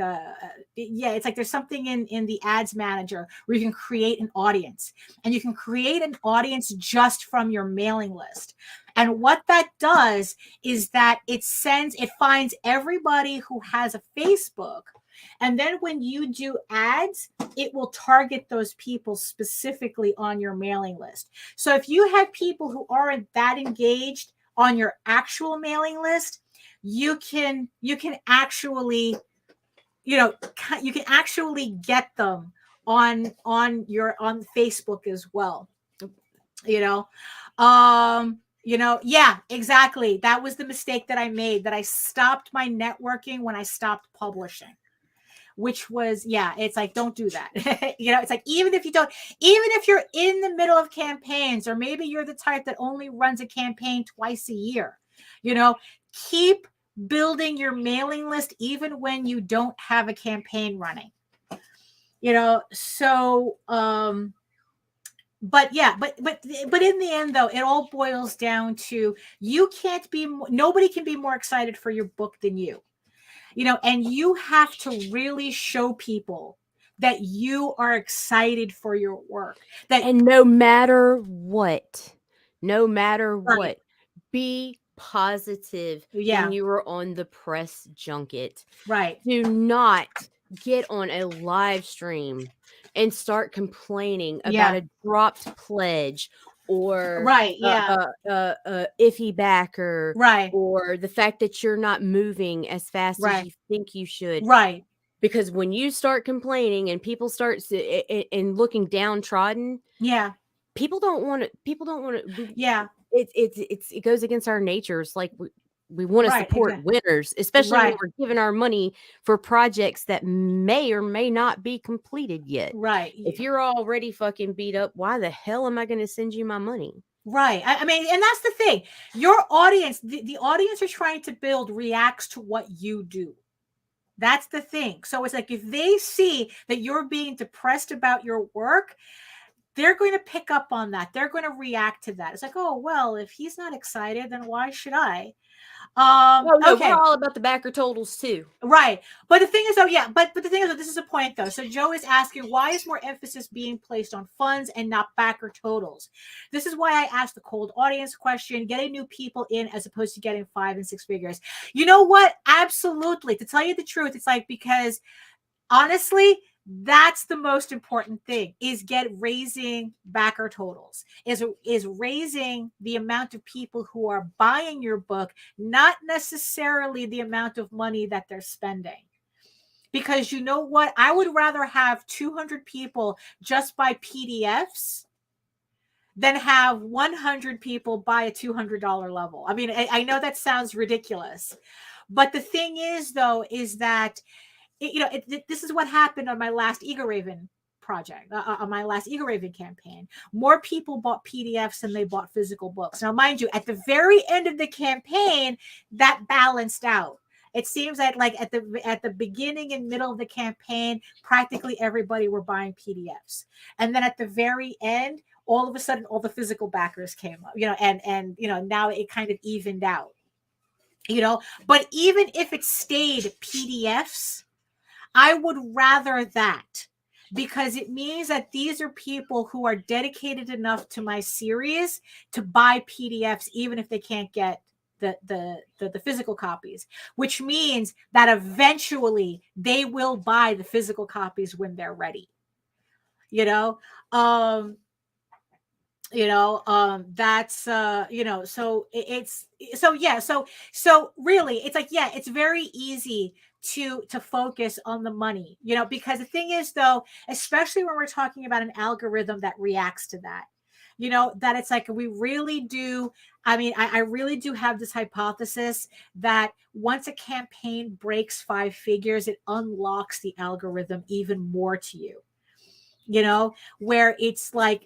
it's like there's something in the ads manager where you can create an audience, and you can create an audience just from your mailing list. And what that does is that it finds everybody who has a Facebook. And then when you do ads, it will target those people specifically on your mailing list. So if you have people who aren't that engaged on your actual mailing list, you can actually, you can actually get them on Facebook as well. Yeah, exactly. That was the mistake that I made, that I stopped my networking when I stopped publishing. Which was, it's like, don't do that. It's like, even if you're in the middle of campaigns, or maybe you're the type that only runs a campaign twice a year, keep building your mailing list even when you don't have a campaign running, so, but in the end, though, it all boils down to, nobody can be more excited for your book than you. And you have to really show people that you are excited for your work. And no matter what, be positive when you are on the press junket. Right. Do not get on a live stream and start complaining about a dropped pledge, or iffy backer, or the fact that you're not moving as fast as you think you should, because when you start complaining and people start and looking downtrodden, people don't want to, it goes against our natures. Like, We want to Right, support exactly. winners, especially when Right. we're giving our money for projects that may or may not be completed yet. Right. If you're already fucking beat up, why the hell am I going to send you my money? Right. I mean, and that's the thing. Your audience, the audience you're trying to build reacts to what you do. That's the thing. So it's like if they see that you're being depressed about your work, they're going to pick up on that. They're going to react to that. It's like, oh, well, if he's not excited, then why should I? Oh no, Okay. we're all about the backer totals too. Right. But the thing is, though, yeah, but the thing is, this is a point, though. So Joe is asking, why is more emphasis being placed on funds and not backer totals? This is why I asked the cold audience question, getting new people in as opposed to getting 5 and 6 figures. You know what? Absolutely. To tell you the truth, it's like, because honestly, that's the most important thing, is raising backer totals, is raising the amount of people who are buying your book, not necessarily the amount of money that they're spending. Because you know what? I would rather have 200 people just buy PDFs than have 100 people buy a $200 level. I mean, I know that sounds ridiculous, but the thing is, though, is that this is what happened on my last Eagle Raven project, on my last Eagle Raven campaign. More people bought PDFs than they bought physical books. Now, mind you, at the very end of the campaign, that balanced out. It seems that like at the beginning and middle of the campaign, practically everybody were buying PDFs. And then at the very end, all of a sudden, all the physical backers came up, and now it kind of evened out, but even if it stayed PDFs, I would rather that, because it means that these are people who are dedicated enough to my series to buy PDFs, even if they can't get the physical copies, which means that eventually they will buy the physical copies when they're ready. That's so really it's like, yeah, it's very easy to focus on the money, because the thing is, though, especially when we're talking about an algorithm that reacts to that, that it's like we really do. I mean, I really do have this hypothesis that once a campaign breaks 5 figures, it unlocks the algorithm even more to you. Where it's like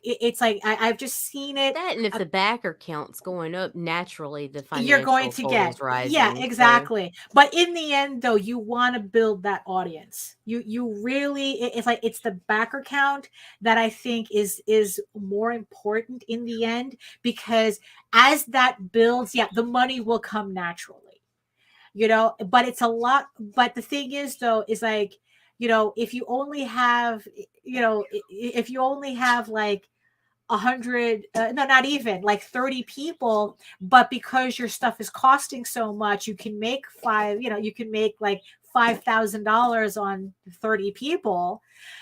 I've just seen it. That, and if the backer count's going up, naturally the financial You're going to get rising. Yeah, exactly. So. But in the end, though, you want to build that audience. You really, it's like it's the backer count that I think is more important in the end, because as that builds, yeah, the money will come naturally. But it's a lot. But the thing is, though, is like, if you only have like 100, no, not even like 30 people, but because your stuff is costing so much, you can make like $5,000 on 30 people.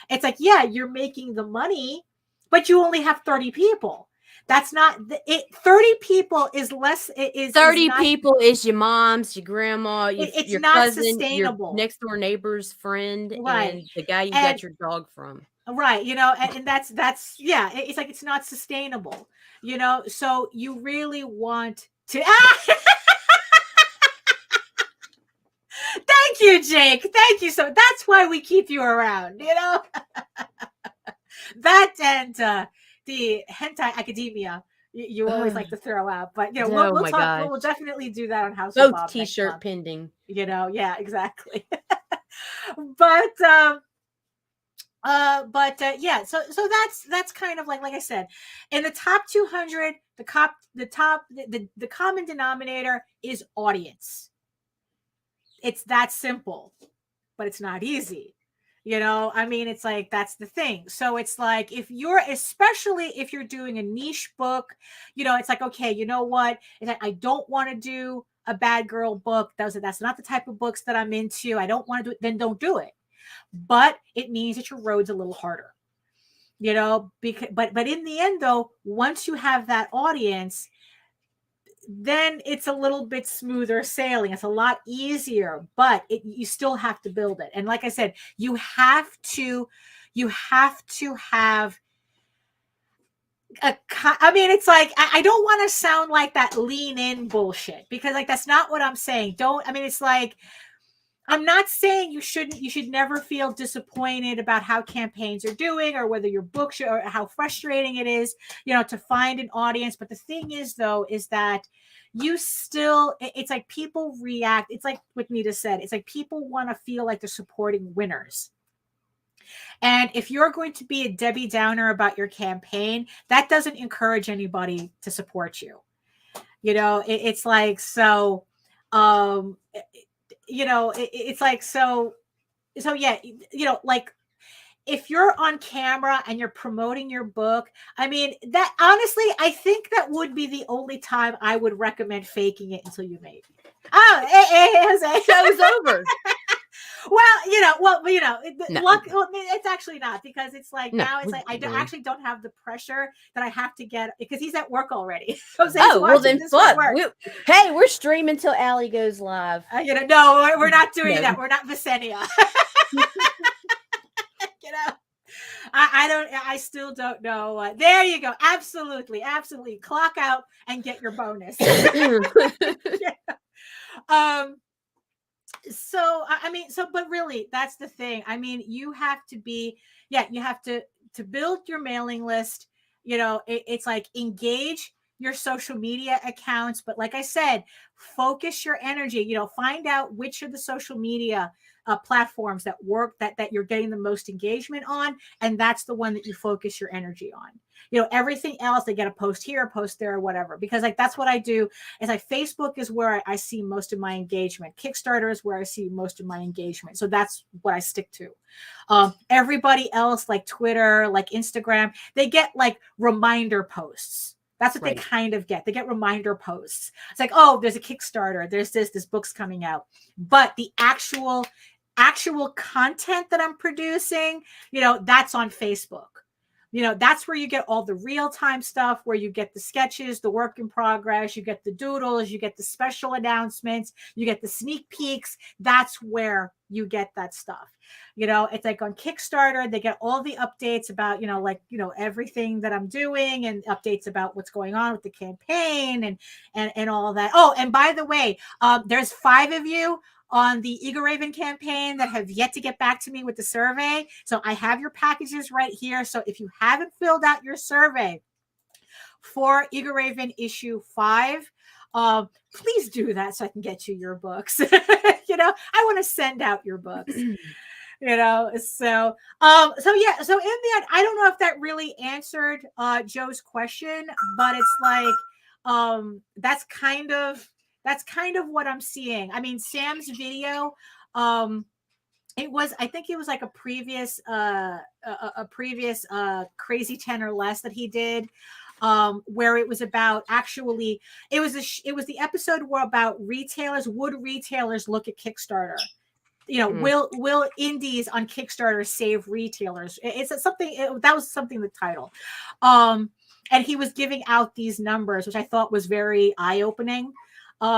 It's like, yeah, you're making the money, but you only have 30 people. That's not it. 30 people is less. It is 30 people is your mom's, your grandma, it's your not cousin, sustainable. your next door neighbor's friend, right, and the guy you got your dog from. Right, and that's yeah. It's like it's not sustainable. So you really want to. Thank you, Jake. Thank you. So that's why we keep you around. That and the hentai academia you always like to throw out, but we'll talk. We'll definitely do that on House of Bob. Both t-shirt pending. Yeah, exactly. But yeah, so that's kind of like I said, in the top 200, the common denominator is audience. It's that simple, but it's not easy. I mean, it's like, that's the thing. So it's like, especially if you're doing a niche book, it's like, okay, you know what? It's like, I don't want to do a bad girl book. That's not the type of books that I'm into. I don't want to do it. Then don't do it. But it means that your road's a little harder, because, but in the end, though, once you have that audience, then it's a little bit smoother sailing. It's a lot easier, but you still have to build it. And like I said, you have to have I mean, it's like I don't want to sound like that lean in bullshit, because like that's not what I'm saying. I mean, it's like, I'm not saying you should never feel disappointed about how campaigns are doing, or whether your book or how frustrating it is, to find an audience. But the thing is, though, is that it's like people react. It's like what Nita said. It's like people want to feel like they're supporting winners. And if you're going to be a Debbie Downer about your campaign, that doesn't encourage anybody to support you. It's like, so, it's like, so yeah, like, if you're on camera and you're promoting your book, I mean, that honestly, I think that would be the only time I would recommend faking it until you made it. Oh, Show's over. Well, No. luck. Well, it's actually not, because it's like, No. now it's like I actually don't have the pressure that I have to get, because he's at work already. Oh, well then fuck. We're streaming till Allie goes live. No, we're not doing that. We're not Visenia. I still don't know. There you go. Absolutely. Clock out and get your bonus. So, I mean, but really, that's the thing. I mean, you have to build your mailing list. It's like, engage your social media accounts. But like I said, focus your energy, find out which of the social media platforms that work, that you're getting the most engagement on. And that's the one that you focus your energy on. Everything else, they get a post here, a post there, or whatever. Because like, that's what I do. Is like, Facebook is where I see most of my engagement. Kickstarter is where I see most of my engagement. So that's what I stick to. Everybody else, like Twitter, like Instagram, they get like reminder posts. That's what they kind of get. They get reminder posts. It's like, oh, there's a Kickstarter. There's this book's coming out. But the actual content that I'm producing, that's on Facebook. That's where you get all the real-time stuff, where you get the sketches, the work in progress, you get the doodles, you get the special announcements, you get the sneak peeks. That's where you get that stuff. It's like on Kickstarter, they get all the updates about, everything that I'm doing, and updates about what's going on with the campaign and all that. Oh, and by the way, there's 5 of you on the Eagle Raven campaign that have yet to get back to me with the survey. So I have your packages right here. So if you haven't filled out your survey for Eagle Raven issue 5, please do that so I can get you your books. I want to send out your books. So yeah. So in the end, I don't know if that really answered Joe's question, but it's like, that's kind of what I'm seeing. I mean, Sam's video, I think it was like a previous Crazy 10 or Less that he did, where it was about, actually, it was the episode where about would retailers look at Kickstarter? Will indies on Kickstarter save retailers? That was something, the title. And he was giving out these numbers, which I thought was very eye-opening.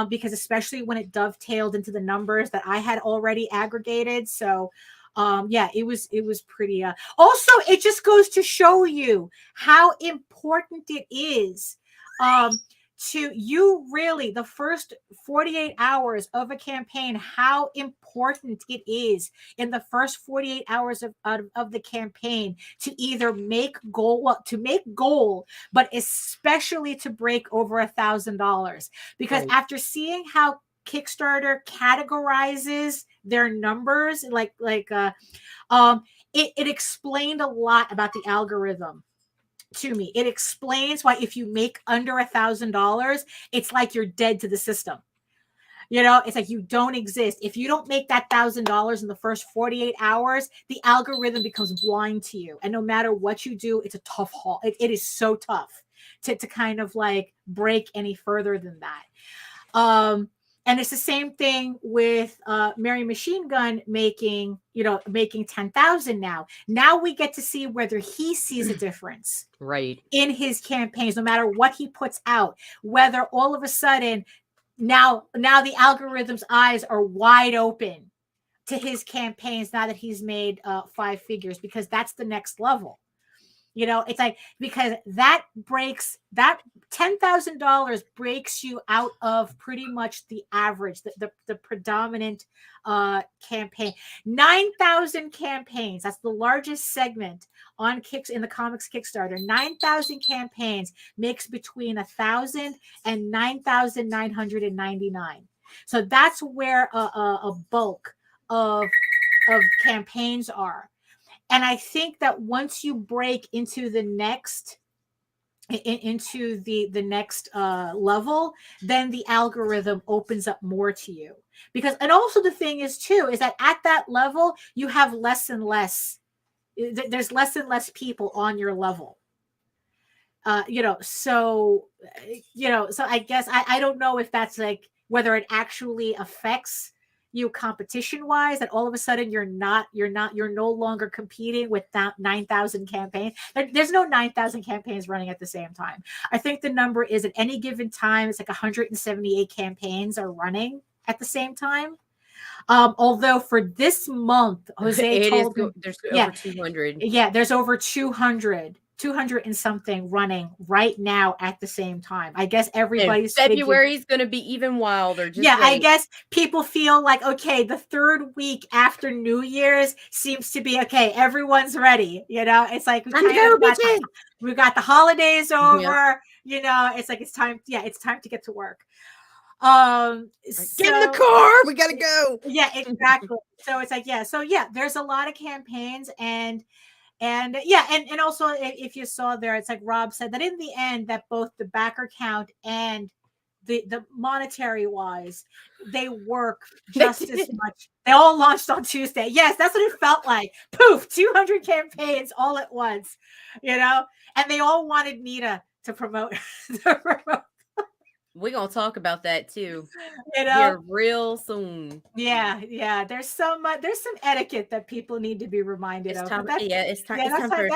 Because especially when it dovetailed into the numbers that I had already aggregated. So, yeah, it was pretty. Also, it just goes to show you how important it is to you, really, the first 48 hours of a campaign, how important it is in the first 48 hours of the campaign to either make goal, but especially to break over $1,000. Because after seeing how Kickstarter categorizes their numbers, it explained a lot about the algorithm to me. It explains why if you make under $1,000, it's like you're dead to the system. It's like you don't exist. If you don't make that $1,000 in the first 48 hours, the algorithm becomes blind to you. And no matter what you do, it's a tough haul. It is so tough to kind of like break any further than that. And it's the same thing with Mary Machine Gun making 10,000 now. Now we get to see whether he sees a difference in his campaigns, no matter what he puts out, whether all of a sudden now the algorithm's eyes are wide open to his campaigns now that he's made 5 figures, because that's the next level. It's like, because that $10,000 breaks you out of pretty much the average, the predominant campaign. 9,000 campaigns. That's the largest segment on in the comics Kickstarter. 9,000 campaigns makes between 1,000 and 9,999. So that's where a bulk of campaigns are. And I think that once you break into the next level, then the algorithm opens up more to you. Because, and also the thing is too, is that at that level, you have less and less, there's less and less people on your level. So I guess I don't know if that's like, whether it actually affects you competition wise, that all of a sudden you're no longer competing with 9,000 campaigns. There's no 9,000 campaigns running at the same time. I think the number is at any given time, it's like 178 campaigns are running at the same time. Although for this month, Jose told me there's over 200. Yeah, there's over 200 and something running right now at the same time. I guess everybody's February is going to be even wilder. I guess people feel like, okay, the third week after New Year's seems to be okay. Everyone's ready. It's like we got the holidays over. Yeah. It's like it's time to get to work. Get in the car. We gotta go. Yeah, exactly. So it's like, there's a lot of campaigns and also if you saw there, it's like Rob said that in the end that both the backer count and the monetary wise, they work just as much. They all launched on Tuesday. Yes, that's what it felt like. Poof, 200 campaigns all at once, and they all wanted Nita to promote. We're going to talk about that too. Here real soon. Yeah. There's some etiquette that people need to be reminded of. It's time for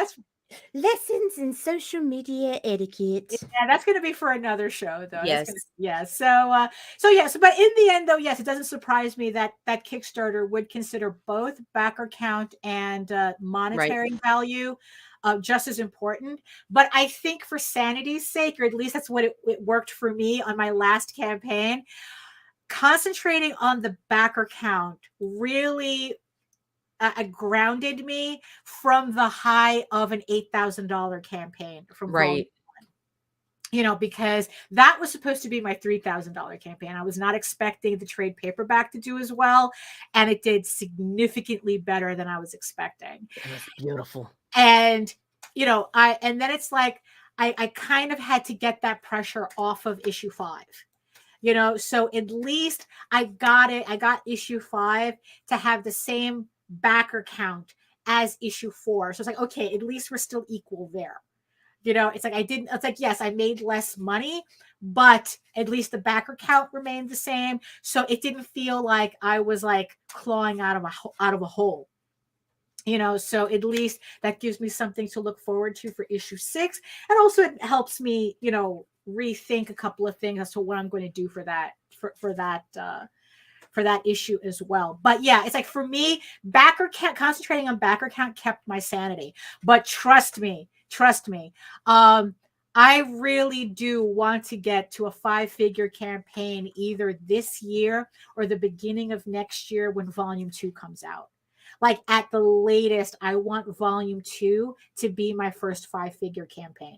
lessons in social media etiquette. Yeah, that's going to be for another show though. Yes. But in the end though, yes, it doesn't surprise me that Kickstarter would consider both backer count and monetary value just as important. But I think for sanity's sake, or at least that's what it worked for me on my last campaign, concentrating on the backer count really grounded me from the high of an $8,000 campaign from Volume 1. Because that was supposed to be my $3,000 campaign. I was not expecting the trade paperback to do as well, and it did significantly better than I was expecting. It was beautiful. And then it's like I kind of had to get that pressure off of issue 5. So at least I got issue 5 to have the same backer count as issue 4. So it's like, okay, at least we're still equal there. It's like yes, I made less money, but at least the backer count remained the same. So it didn't feel like I was like clawing out of a hole. So at least that gives me something to look forward to for issue 6. And also it helps me, rethink a couple of things as to what I'm going to do for that issue as well. But yeah, it's like for me, concentrating on backer count kept my sanity. But trust me, I really do want to get to a 5-figure campaign either this year or the beginning of next year when Volume 2 comes out. Like at the latest, I want Volume 2 to be my first 5-figure campaign.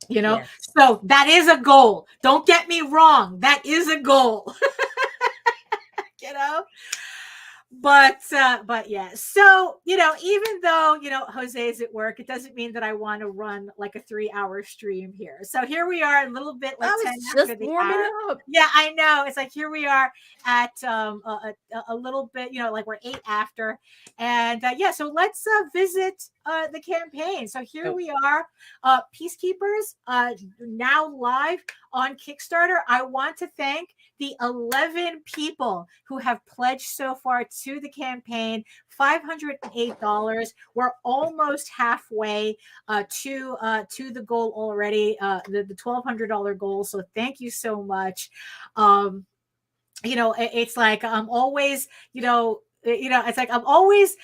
Yes. So that is a goal. Don't get me wrong. That is a goal. But yeah. So, even though, Jose's at work, it doesn't mean that I want to run like a 3-hour stream here. So here we are a little bit like 10 after the hour. Up. Yeah, I know. It's like here we are at a little bit, like we're 8 after. And so let's visit the campaign. So here we are, Peacekeepers, now live on Kickstarter. I want to thank the 11 people who have pledged so far to the campaign, $508. We're almost halfway to the goal already, the $1,200 goal. So thank you so much. It's like I'm always, it's like I always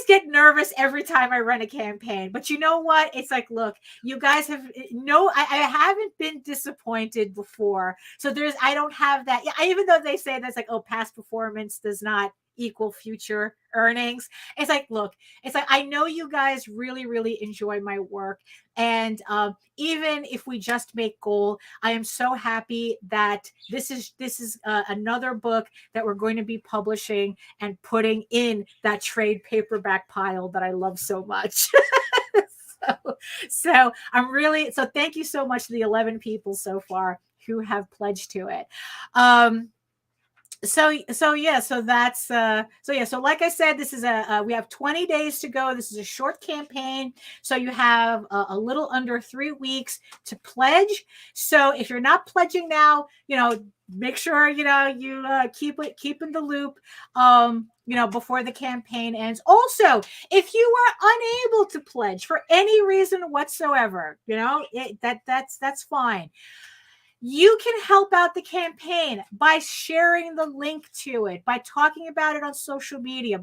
get nervous every time I run a campaign. But you know what? It's like, look, you guys have I haven't been disappointed before. So I don't have that. Even though they say that's like, oh, past performance does not equal future earnings. It's like, look, it's like, I know you guys really, really enjoy my work. And even if we just make goal, I am so happy that this is another book that we're going to be publishing and putting in that trade paperback pile that I love so much. So thank you so much to the 11 people so far who have pledged to it. So like I said, this is we have 20 days to go. This is a short campaign. So you have a little under 3 weeks to pledge. So if you're not pledging now, make sure, you keep in the loop, before the campaign ends. Also, if you are unable to pledge for any reason whatsoever, that's fine. You can help out the campaign by sharing the link to it, by talking about it on social media,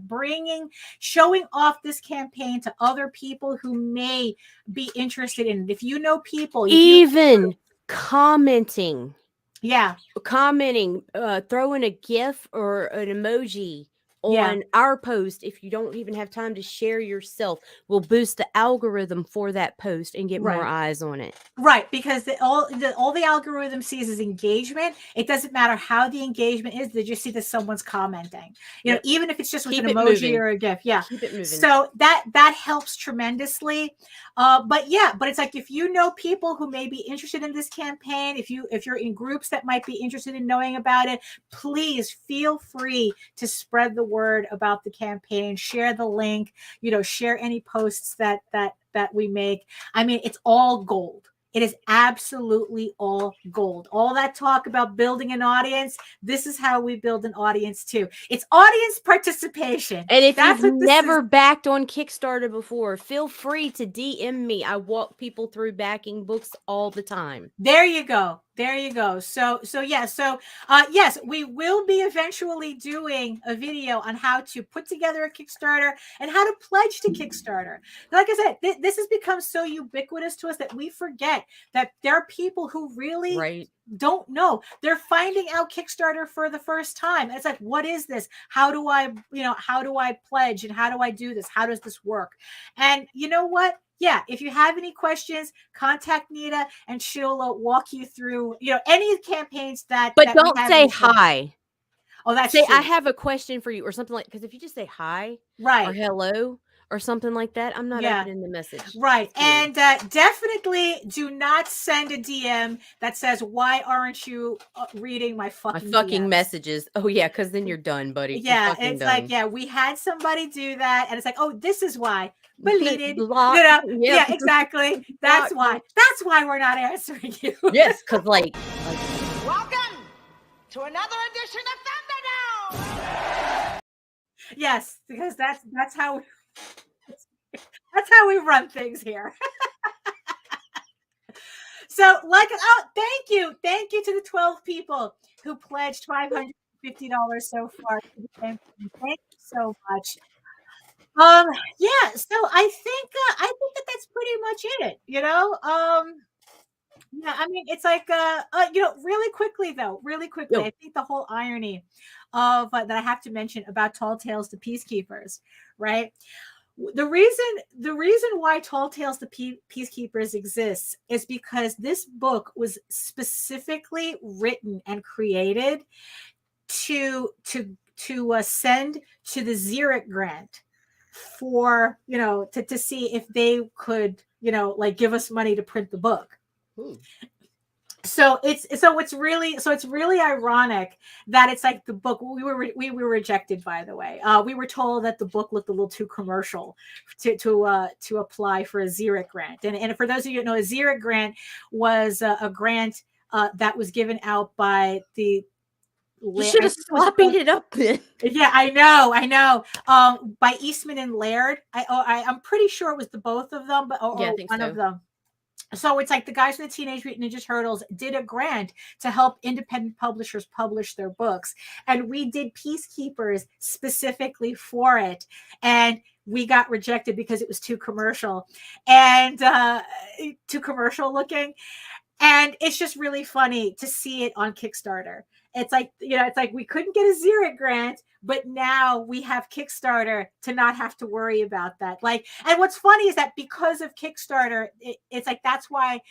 showing off this campaign to other people who may be interested in it. If you know people, even commenting. Yeah. Commenting, throwing a GIF or an emoji on our post, if you don't even have time to share yourself, will boost the algorithm for that post and get more eyes on it. Right, because all the algorithm sees is engagement. It doesn't matter how the engagement is; they just see that someone's commenting. Even if it's just with an emoji or a GIF. Yeah, keep it moving. So that helps tremendously. But it's like, if you know people who may be interested in this campaign, if you're in groups that might be interested in knowing about it, please feel free to spread the word about the campaign. Share the link. Share any posts that we make. I mean, it's all gold. It is absolutely all gold. All that talk about building an audience, this is how we build an audience too. It's audience participation. And if you've never backed on Kickstarter before, feel free to DM me. I walk people through backing books all the time. There you go. So yes, we will be eventually doing a video on how to put together a Kickstarter and how to pledge to Kickstarter. Like I said, this has become so ubiquitous to us that we forget that there are people who really don't know. They're finding out Kickstarter for the first time. It's like, what is this? How do I pledge, and how do I do this? How does this work? And you know what? Yeah, if you have any questions, contact Nita and she'll walk you through, any campaigns that. But don't say hi. Oh, that's say true. I have a question for you or something, because if you just say hi or hello or something like that, I'm not opening the message. Right. And definitely do not send a DM that says, why aren't you reading my fucking messages? Oh, yeah, because then you're done, buddy. Yeah, it's done. Like, we had somebody do that. And it's like, oh, this is why. Deleted. Yeah, exactly. That's why. That's why we're not answering you. Yes, because like welcome to another edition of Thunderdome. Yes, because that's how we run things here. So, thank you to the 12 people who pledged $550 so far to the campaign. Thank you so much. So I think that's pretty much it. I mean, it's like really quickly, I think the whole irony of that I have to mention about Tall Tales to Peacekeepers, right? The reason why Tall Tales to Peacekeepers exists is because this book was specifically written and created to send to the Xeric grant for to see if they could give us money to print the book. So it's really ironic that it's like the book we were rejected, by the way. We were told that the book looked a little too commercial to apply for a Xeric grant. And for those of you who know, a Xeric grant was a grant that was given out by the You should have slopped it up then. Yeah, I know. By Eastman and Laird. I'm pretty sure it was the both of them, but or I think one so. of them. So it's like the guys from the Teenage Mutant Ninja Turtles did a grant to help independent publishers publish their books. And we did Peacekeepers specifically for it. And we got rejected because it was too commercial and too commercial looking. And it's just really funny to see it on Kickstarter. It's like, it's like we couldn't get a Xeric grant, but now we have Kickstarter to not have to worry about that. Like, and what's funny is that because of Kickstarter, it's like that's why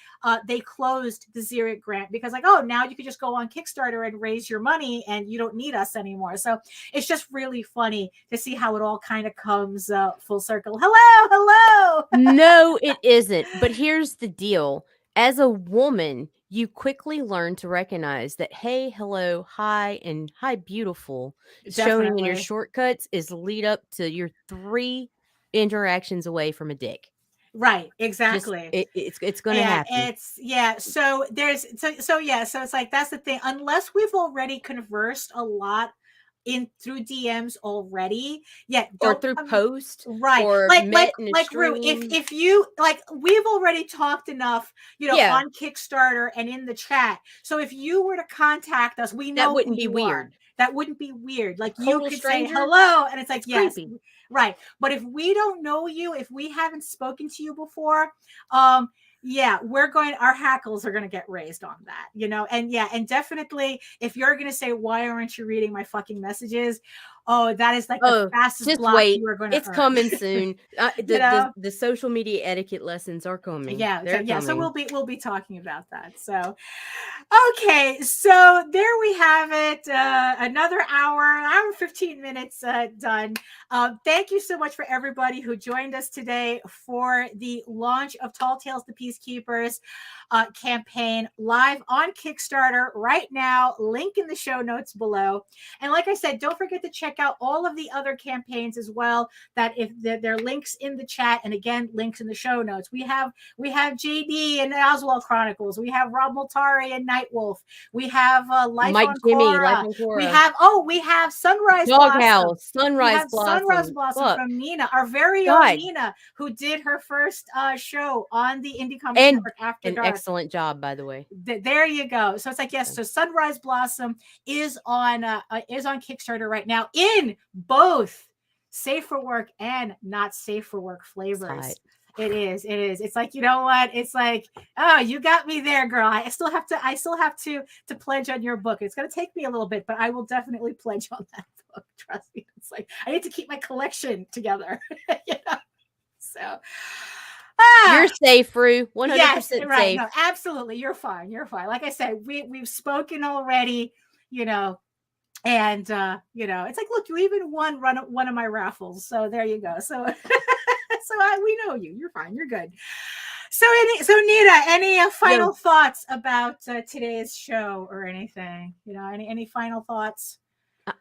they closed the Xeric grant, because like, oh, now you could just go on Kickstarter and raise your money and you don't need us anymore. So it's just really funny to see how it all kind of comes full circle. Hello. No, it isn't. But here's the deal. As a woman, you quickly learn to recognize that hey, hello, hi, and hi, beautiful, showing in your Definitely. shortcuts is lead up to your 3 interactions away from a dick. Right, Just, exactly. it's going to happen. So there's so it's like that's the thing. Unless we've already conversed a lot through DMs already, Or through post, right? or met in a Rue, stream. if you like, we've already talked enough, Yeah. on Kickstarter and in the chat. So if you were to contact us, we know That wouldn't who be you weird. are. That wouldn't be weird. Like Total you could stranger? say hello, and it's like, It's yes, creepy. right. But if we don't know you, if we haven't spoken to you before, our hackles are going to get raised on that, and definitely if you're going to say, why aren't you reading my fucking messages? Oh, that is like the fastest just block wait. you are going to It's earn. coming soon. The social media etiquette lessons are coming. They're coming. So we'll be talking about that. So okay, so there we have it. Another hour 15 minutes done. Thank you so much for everybody who joined us today for the launch of Tall Tales the Peacekeepers campaign live on Kickstarter right now. Link in the show notes below. And like I said, don't forget to check out all of the other campaigns as well. That if there are links in the chat, and again, links in the show notes. We have JD and the Oswald Chronicles. We have Rob Multari and Nightwolf. We have Life Mike on Jimmy, Korra. Life on Korra. We have Sunrise Doghouse, Blossom. Sunrise Blossom From Nina, our very own Nina, who did her first show on the Indie Comics Network After Dark. Excellent job, by the way. There you go. So it's like, yes. So Sunrise Blossom is on Kickstarter right now in both safe for work and not safe for work flavors. Right. It is. It's like, you know what? It's like, oh, you got me there, girl. I still have to pledge on your book. It's going to take me a little bit, but I will definitely pledge on that book. Trust me. It's like, I need to keep my collection together. So you're safe, Rue. 100% safe. No, absolutely. You're fine. Like I said, we've spoken already, and it's like, look, you even won one of my raffles. So there you go. So we know you. You're fine. You're good. So Nita, any final thoughts about today's show or anything? Any final thoughts?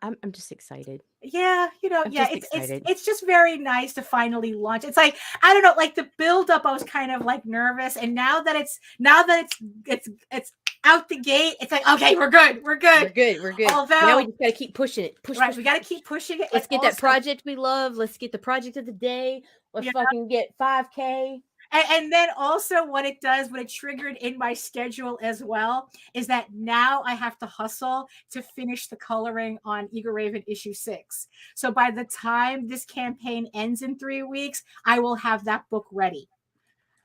I'm just excited. Yeah, it's just very nice to finally launch. It's like, I don't know, like the build up, I was kind of like nervous, and now that it's out the gate, it's like, okay, we're good. Although now we just gotta keep pushing it. We gotta keep pushing it. Let's get that project we love. Let's get the project of the day. Let's fucking get 5K. And then also what it triggered in my schedule as well is that now I have to hustle to finish the coloring on Eager Raven issue 6. So by the time this campaign ends in 3 weeks, I will have that book ready.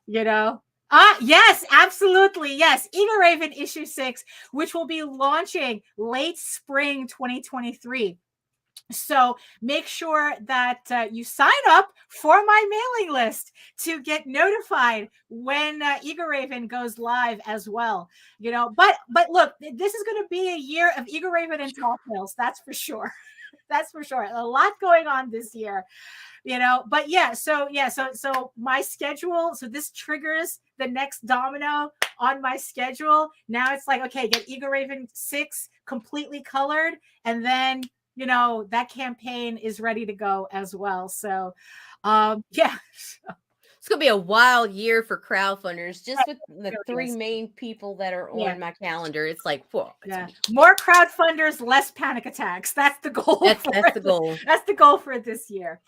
Yes, absolutely. Yes. Eager Raven issue 6, which will be launching late spring 2023. So make sure that you sign up for my mailing list to get notified when Eager Raven goes live as well. But look, this is going to be a year of Eager Raven and Tall Tales. That's for sure. That's for sure. A lot going on this year, but so my schedule. So this triggers the next domino on my schedule. Now it's like, okay, get Eager Raven 6 completely colored, and then that campaign is ready to go as well. So it's gonna be a wild year for crowdfunders, just with the 3 main people that are on my calendar. It's like, whoa. More crowdfunders, less panic attacks. That's the goal. That's the goal. That's the goal for this year.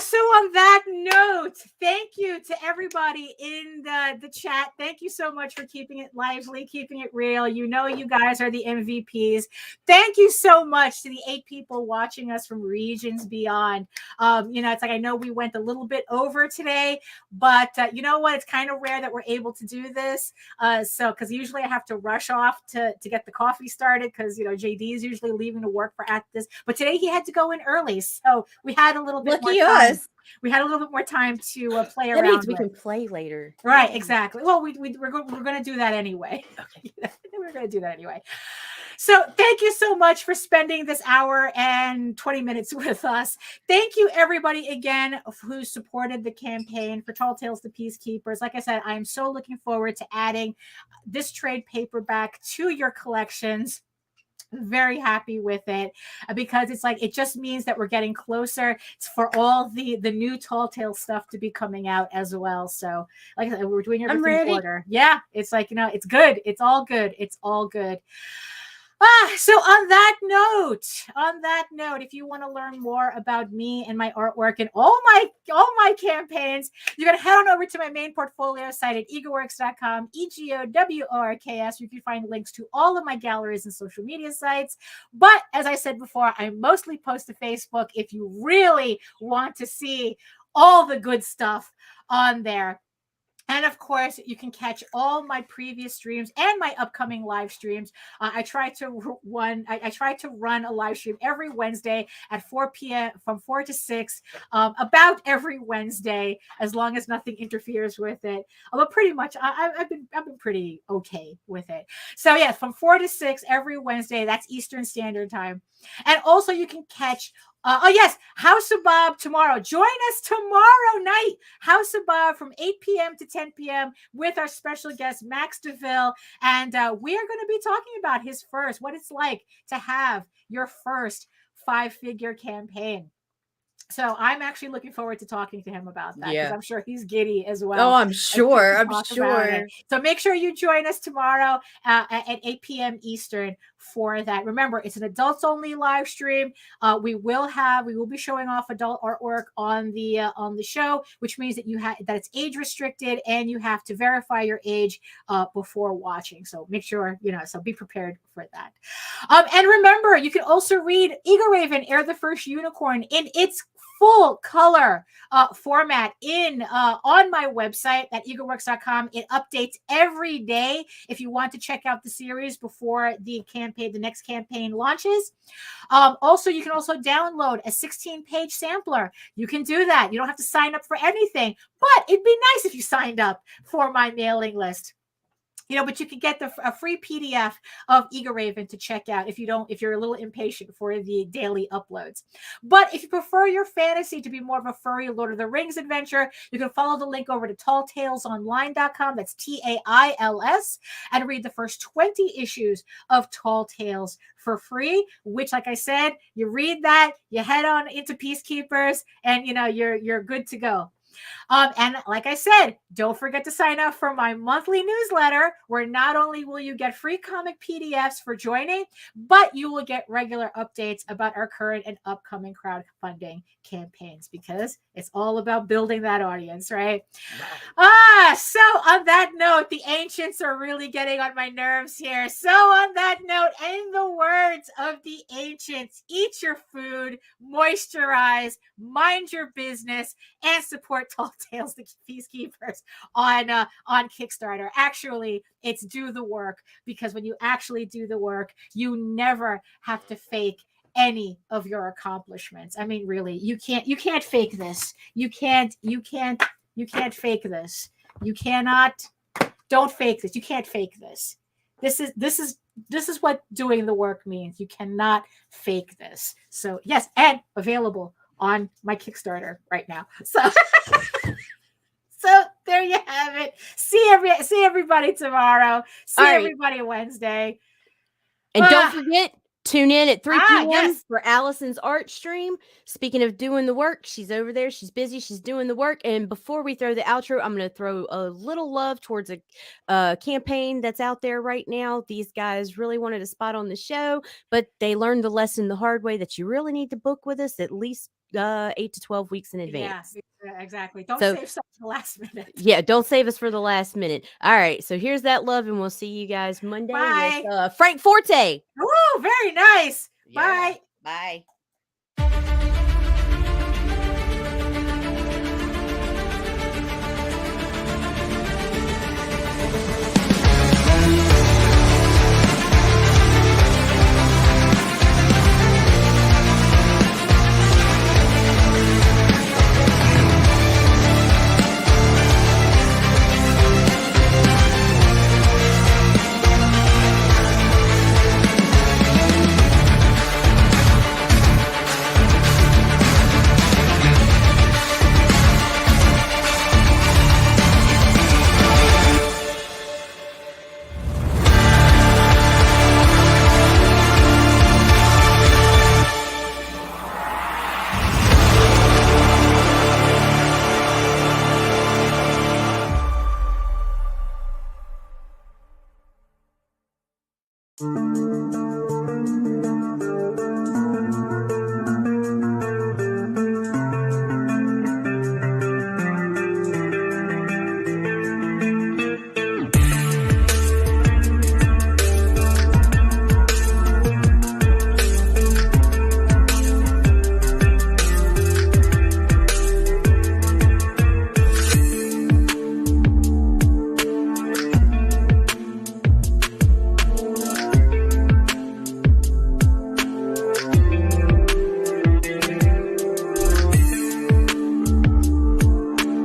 So on that note, thank you to everybody in the chat. Thank you so much for keeping it lively, keeping it real. You know, you guys are the MVPs. Thank you so much to the 8 people watching us from regions beyond. It's like, I know we went a little bit over today, but you know what? It's kind of rare that we're able to do this. Because usually I have to rush off to get the coffee started because, JD is usually leaving to work for at this. But today he had to go in early. So we had a little bit more time. We had a little bit more time to play around. That means we can play later. Right, exactly. Well, we're going to do that anyway. Okay. We're going to do that anyway. So thank you so much for spending this hour and 20 minutes with us. Thank you, everybody, again, who supported the campaign for Tall Tales to Peacekeepers. Like I said, I am so looking forward to adding this trade paperback to your collections. Very happy with it because it's like, it just means that we're getting closer for all the new Tall Tale stuff to be coming out as well. So like I said, we're doing everything in order. Yeah, it's like, it's good. It's all good. It's all good. So on that note, if you want to learn more about me and my artwork and all my campaigns, you're going to head on over to my main portfolio site at egoworks.com, EGOWORKS. You can find links to all of my galleries and social media sites. But as I said before, I mostly post to Facebook if you really want to see all the good stuff on there. And of course, you can catch all my previous streams and my upcoming live streams. I try to run a live stream every Wednesday at 4 p.m. from 4 to 6, about every Wednesday, as long as nothing interferes with it. Although pretty much I've been pretty okay with it. So yeah, from 4 to 6 every Wednesday. That's Eastern Standard Time. And also you can catch House of Bob tomorrow. Join us tomorrow night, House of Bob, from 8 p.m. to 10 p.m. with our special guest, Max DeVille. And we are going to be talking about what it's like to have your first 5-figure campaign. So I'm actually looking forward to talking to him about that because I'm sure he's giddy as well. Oh, I'm sure. So make sure you join us tomorrow at 8 p.m. Eastern for that. Remember, it's an adults only live stream. We will be showing off adult artwork on the show, which means that that it's age restricted and you have to verify your age before watching. So make sure, so be prepared for that. And remember, you can also read Eagle Raven, Air the First Unicorn in its full color format on my website at eagleworks.com. It updates every day if you want to check out the series before the next campaign launches. Also, you can also download a 16-page sampler. You can do that. You don't have to sign up for anything, but it'd be nice if you signed up for my mailing list. But you can get a free PDF of Eagle Raven to check out if you're a little impatient for the daily uploads. But if you prefer your fantasy to be more of a furry Lord of the Rings adventure, you can follow the link over to talltalesonline.com. That's TAILS, and read the first 20 issues of Tall Tales for free, which, like I said, you read that, you head on into Peacekeepers, and you're good to go. And like I said, don't forget to sign up for my monthly newsletter, where not only will you get free comic PDFs for joining, but you will get regular updates about our current and upcoming crowdfunding campaigns, because it's all about building that audience, right? So on that note, the ancients are really getting on my nerves here. So on that note, in the words of the ancients, eat your food, moisturize, mind your business, and support Tall Tales the Peacekeepers on Kickstarter. Actually, it's do the work, because when you actually do the work, you never have to fake any of your accomplishments. I mean, really, you can't fake this. You can't fake this. You cannot. Don't fake this. You can't fake this. This is what doing the work means. You cannot fake this. So yes, and available on my Kickstarter right now. So there you have it. See everybody tomorrow. See everybody Wednesday. And don't forget, tune in at 3 p.m. Yes. for Allison's art stream. Speaking of doing the work, she's over there. She's busy. She's doing the work. And before we throw the outro, I'm going to throw a little love towards a campaign that's out there right now. These guys really wanted a spot on the show, but they learned the lesson the hard way that you really need to book with us at least 8 to 12 weeks in advance. Yeah, exactly. Don't So- save stuff to the last minute. Yeah, don't save us for the last minute. All right, so here's that love, and we'll see you guys Monday Bye. with Frank Forte. Woo, very nice. Yeah. Bye. Bye.